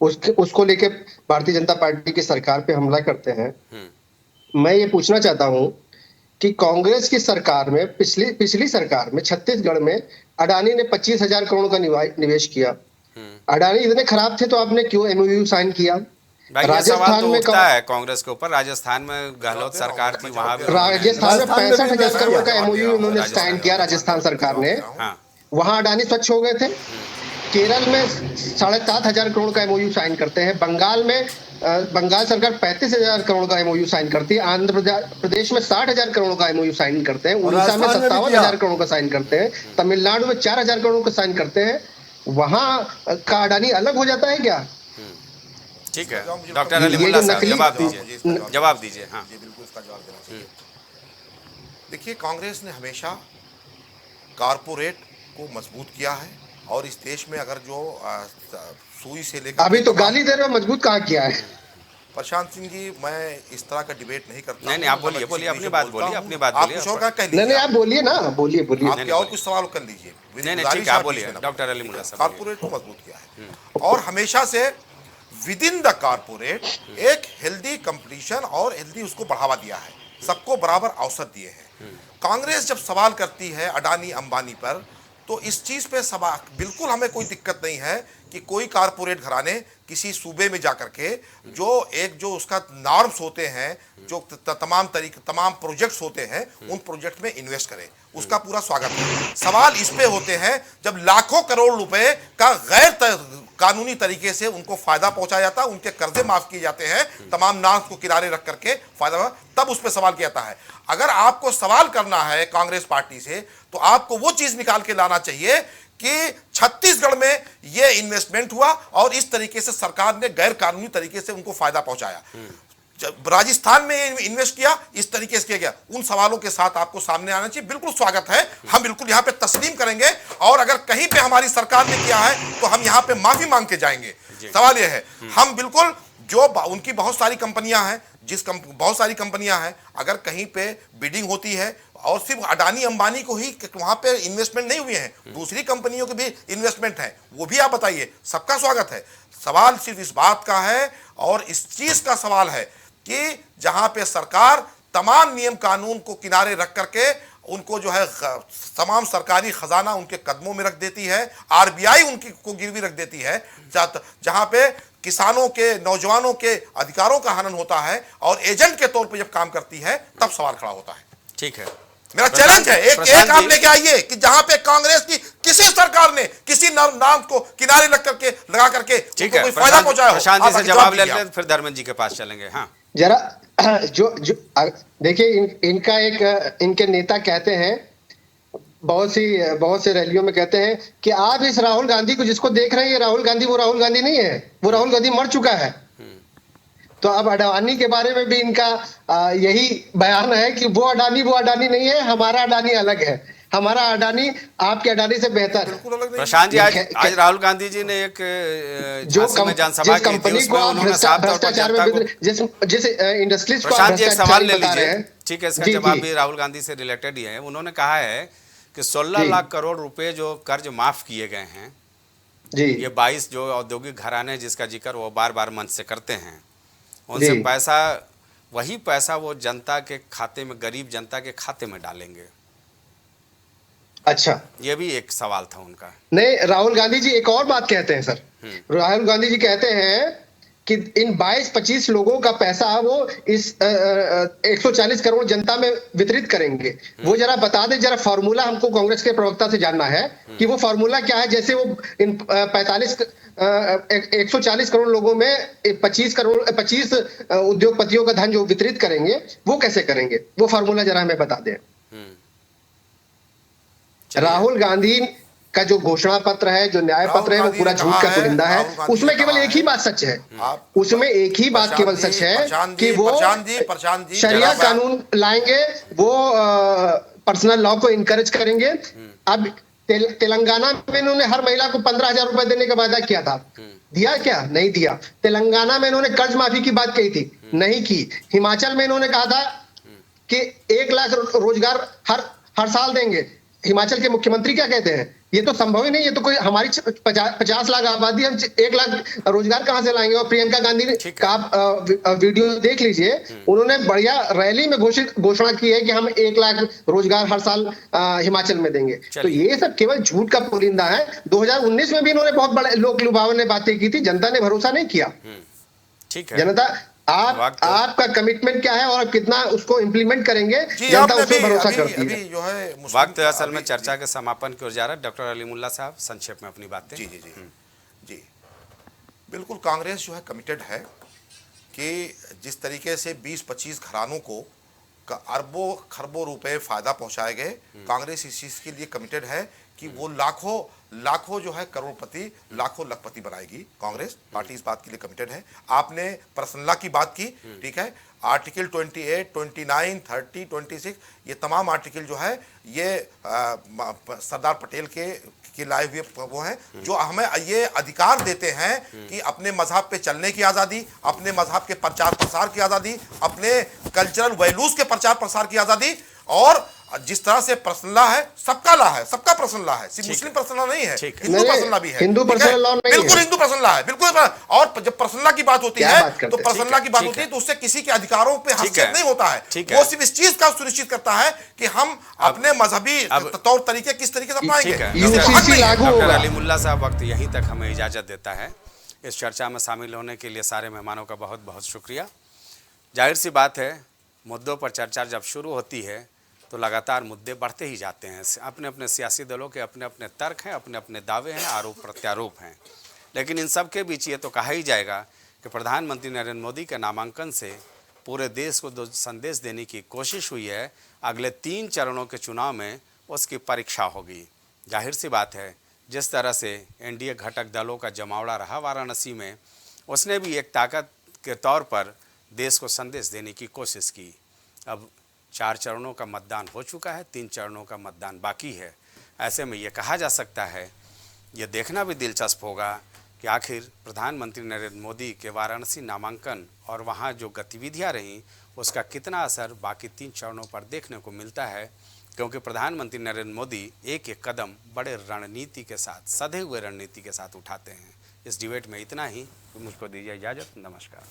उसको लेके भारतीय जनता पार्टी की सरकार पे हमला करते हैं। मैं ये पूछना चाहता हूं कि कांग्रेस की सरकार में पिछली सरकार में छत्तीसगढ़ में अडानी ने 25,000 करोड़ का निवेश किया। अडानी इतने खराब थे तो आपने क्यों एमओयू साइन किया? राजस्थान में उठता है कांग्रेस के ऊपर। राजस्थान में गहलोत सरकार थी, वहां राजस्थान में 65,000 करोड़ का एमओयू उन्होंने साइन किया राजस्थान सरकार ने। वहां अडानी स्वच्छ हो गए थे। केरल में 7,500 करोड़ का एमओयू साइन करते हैं। बंगाल में बंगाल सरकार 35,000 करोड़ का एमओयू साइन करती है। आंध्र प्रदेश में 60,000 करोड़ का एमओयू साइन करते हैं। उड़ीसा में 57,000 करोड़ का साइन करते हैं। तमिलनाडु में 4,000 करोड़ का साइन करते हैं। वहां का अडानी अलग हो जाता है क्या? ठीक है, डॉक्टर अली मुल्ला साहब जवाब दीजिए। हाँ, बिल्कुल इसका जवाब देना चाहिए। देखिए, कांग्रेस ने हमेशा कारपोरेट को मजबूत किया है और इस देश में अगर जो सुई से लेकर अभी तो गाली दे रहे हो, मजबूत कहाँ किया है? प्रशांत सिंह जी, मैं इस तरह का डिबेट नहीं करता। नहीं, आप बोलिए अपनी बात बोलिए। आप कुछ और कह लीजिए। नहीं, आप बोलिए ना, बोलिए। आप और कुछ सवाल कर लीजिए। नहीं, ठीक है, आप बोलिए डॉक्टर अली मुल्ला साहब। कारपोरेट को मजबूत किया है और हमेशा से विद इन द कारपोरेट एक हेल्दी कंपटीशन और हेल्दी उसको बढ़ावा दिया है, सबको बराबर अवसर दिए हैं। कांग्रेस जब सवाल करती है अडानी अंबानी पर, तो इस चीज पे सवाल बिल्कुल हमें कोई दिक्कत नहीं है कि कोई कारपोरेट घराने किसी सूबे में जाकर के जो उसका नॉर्म्स होते हैं, जो तमाम प्रोजेक्ट्स होते हैं, उन प्रोजेक्ट में इन्वेस्ट करें, उसका पूरा स्वागत है। सवाल इस पे होते हैं जब लाखों करोड़ रुपए का गैर कानूनी तरीके से उनको फायदा पहुंचाया जाता है, उनके कर्जे माफ किए जाते हैं, तमाम नॉर्म्स को किनारे रख करके फायदा, तब उस पर सवाल किया जाता है। अगर आपको सवाल करना है कांग्रेस पार्टी से तो आपको वो चीज निकाल के लाना चाहिए कि छत्तीसगढ़ में ये इन्वेस्टमेंट हुआ और इस तरीके से सरकार ने गैर कानूनी तरीके से उनको फायदा पहुंचाया। जब राजस्थान में इन्वेस्ट किया, इस तरीके से किया गया। उन सवालों के साथ आपको सामने आना चाहिए। बिल्कुल स्वागत है, हम बिल्कुल यहाँ पे तस्लीम करेंगे और अगर कहीं पे हमारी सरकार ने किया है तो हम यहाँ पे माफी मांग के जाएंगे। सवाल यह है, हम बिल्कुल जो उनकी बहुत सारी कंपनियां हैं, बहुत सारी कंपनियां हैं, अगर कहीं पे बिडिंग होती है और सिर्फ अडानी अंबानी को ही वहां पे इन्वेस्टमेंट नहीं हुए हैं, दूसरी कंपनियों के भी इन्वेस्टमेंट है, वो भी आप बताइए, सबका स्वागत है। सवाल सिर्फ इस बात का है और इस चीज का सवाल है कि जहां पे सरकार तमाम नियम कानून को किनारे रख करके उनको जो है तमाम सरकारी खजाना उनके कदमों में रख देती है, आरबीआई उनकी को गिरवी रख देती है, जहां पे किसानों के, नौजवानों के अधिकारों का हनन होता है और एजेंट के तौर पे जब काम करती है तब सवाल खड़ा होता है। ठीक है, मेरा चैलेंज है, एक आप लेके आइए कि जहां पे कांग्रेस की किसी सरकार ने किसी नाम को किनारे लगा करके कोई फायदा पहुंचाया हो। प्रशांत जी से जवाब ले लेते, फिर धर्मेंद्र जी के पास चलेंगे। हाँ जरा जो देखिए, इनके नेता कहते हैं, बहुत से रैलियों में कहते हैं कि आप इस राहुल गांधी को जिसको देख रहे हैं, ये राहुल गांधी वो राहुल गांधी नहीं है, वो राहुल गांधी मर चुका है। तो अब अडानी के बारे में भी इनका यही बयान है कि वो अडानी नहीं है, हमारा अडानी अलग है, हमारा अडानी आपके अडानी से बेहतर। प्रशांत जी, आज राहुल गांधी जी ने एक जनसभा की थी, उसमें उन्होंने साफ तौर पर जनता को, जिस इंडस्ट्रीज को प्रशांत जी एक सवाल ले लीजिए, ठीक है, इसका जवाब भी राहुल गांधी से रिलेटेड ही है। उन्होंने कहा है कि 16 लाख करोड़ रुपए जो कर्ज माफ किए गए हैं जी, ये 22 जो औद्योगिक घराने जिसका जिक्र वो बार बार मंच से करते हैं, उनसे पैसा, वही पैसा वो जनता के खाते में, गरीब जनता के खाते में डालेंगे। अच्छा, ये भी एक सवाल था उनका। नहीं, राहुल गांधी जी एक और बात कहते हैं सर। राहुल गांधी जी कहते हैं कि इन 22-25 लोगों का पैसा वो इस 140 करोड़ जनता में वितरित करेंगे। वो जरा बता दे, जरा फॉर्मूला हमको कांग्रेस के प्रवक्ता से जानना है कि वो फॉर्मूला क्या है। जैसे वो इन 140 करोड़ लोगों में 25 उद्योगपतियों का धन जो वितरित करेंगे, वो कैसे करेंगे, वो फॉर्मूला जरा हमें बता दें। राहुल गांधी का जो घोषणा पत्र है, जो न्याय पत्र है, वो पूरा झूठ का पुलिंदा है। उसमें केवल एक ही बात सच है, उसमें एक ही बात केवल सच है कि वो शरिया कानून लाएंगे, वो पर्सनल लॉ को इनकरेज करेंगे। अब तेलंगाना में इन्होंने हर महिला को 15,000 रुपए देने का वादा किया था, दिया क्या? नहीं दिया। तेलंगाना में इन्होंने कर्ज माफी की बात कही थी, नहीं की। हिमाचल में इन्होंने कहा था कि 1 लाख रोजगार हर साल देंगे। हिमाचल के मुख्यमंत्री क्या कहते हैं? ये तो संभव ही नहीं, ये तो कोई हमारी 50 लाख आबादी, हम 1 लाख रोजगार कहां से लाएंगे? और प्रियंका गांधी का आप वीडियो देख लीजिए, उन्होंने बढ़िया रैली में घोषणा की है कि हम 1 लाख रोजगार हर साल हिमाचल में देंगे। तो ये सब केवल झूठ का पुलिंदा है। 2019 में भी इन्होंने बहुत बड़े लोक लुभावने बातें की थी, जनता ने भरोसा नहीं किया। ठीक है, जनता आपका कमिटमेंट क्या है और आप कितना उसको इम्प्लीमेंट करेंगे, जनता उस पर भरोसा करती है। जो है वक्त असल में चर्चा के समापन की ओर जा रहा है। डॉक्टर अलीमुल्ला साहब, संक्षेप में अपनी बातें। जी, बिल्कुल कांग्रेस जो है कमिटेड है कि जिस तरीके से 20-25 घरानों को अरबों खरबों रुपए फायदा पहुंचाए गए, कांग्रेस इस चीज के लिए कमिटेड है कि वो लाखों जो है करोड़पति, लाखों लखपति बनाएगी। कांग्रेस पार्टी इस बात के लिए कमिटेड है। आपने पर्सनला की बात की, ठीक है, आर्टिकल 28, 29, 30, 26 ये तमाम आर्टिकल जो है ये सरदार पटेल के लाए हुए वो हैं जो हमें ये अधिकार देते हैं कि अपने मजहब पे चलने की आज़ादी, अपने मजहब के प्रचार प्रसार की आज़ादी, अपने कल्चरल वैल्यूज के प्रचार प्रसार की आज़ादी। और जिस तरह से पर्सनला है, सबका ला है, सबका पर्सनला है, सिर्फ मुस्लिम पर्सनला नहीं है, हिंदू पर्सनला भी है, हिंदू पर्सनल लॉ नहीं है, बिल्कुल हिंदू पर्सनला है, बिल्कुल। और जब पर्सनला की बात होती है तो पर्सनला की बात होती है तो उससे किसी के अधिकारों पे हस्तक्षेप नहीं होता है। वो सिर्फ इस चीज का सुनिश्चित करता है कि हम अपने मजहबी तौर तरीके किस तरीके से अपनाएंगे। डॉक्टर अलीमुल्ला साहब, वक्त यहीं तक हमें इजाजत देता है। इस चर्चा में शामिल होने के लिए सारे मेहमानों का बहुत बहुत शुक्रिया। जाहिर सी बात है, मुद्दों पर चर्चा जब शुरू होती है तो लगातार मुद्दे बढ़ते ही जाते हैं। अपने अपने सियासी दलों के अपने अपने तर्क हैं, अपने अपने दावे हैं, आरोप प्रत्यारोप हैं, लेकिन इन सब के बीच ये तो कहा ही जाएगा कि प्रधानमंत्री नरेंद्र मोदी के नामांकन से पूरे देश को जो संदेश देने की कोशिश हुई है, अगले 3 चरणों के चुनाव में उसकी परीक्षा होगी। जाहिर सी बात है, जिस तरह से एनडीए घटक दलों का जमावड़ा रहा वाराणसी में, उसने भी एक ताकत के तौर पर देश को संदेश देने की कोशिश की। अब 4 चरणों का मतदान हो चुका है, 3 चरणों का मतदान बाकी है। ऐसे में ये कहा जा सकता है, ये देखना भी दिलचस्प होगा कि आखिर प्रधानमंत्री नरेंद्र मोदी के वाराणसी नामांकन और वहाँ जो गतिविधियाँ रहीं उसका कितना असर बाकी 3 चरणों पर देखने को मिलता है, क्योंकि प्रधानमंत्री नरेंद्र मोदी एक एक कदम बड़े रणनीति के साथ, सधे हुए रणनीति के साथ उठाते हैं। इस डिबेट में इतना ही, मुझको दीजिए इजाज़त। नमस्कार।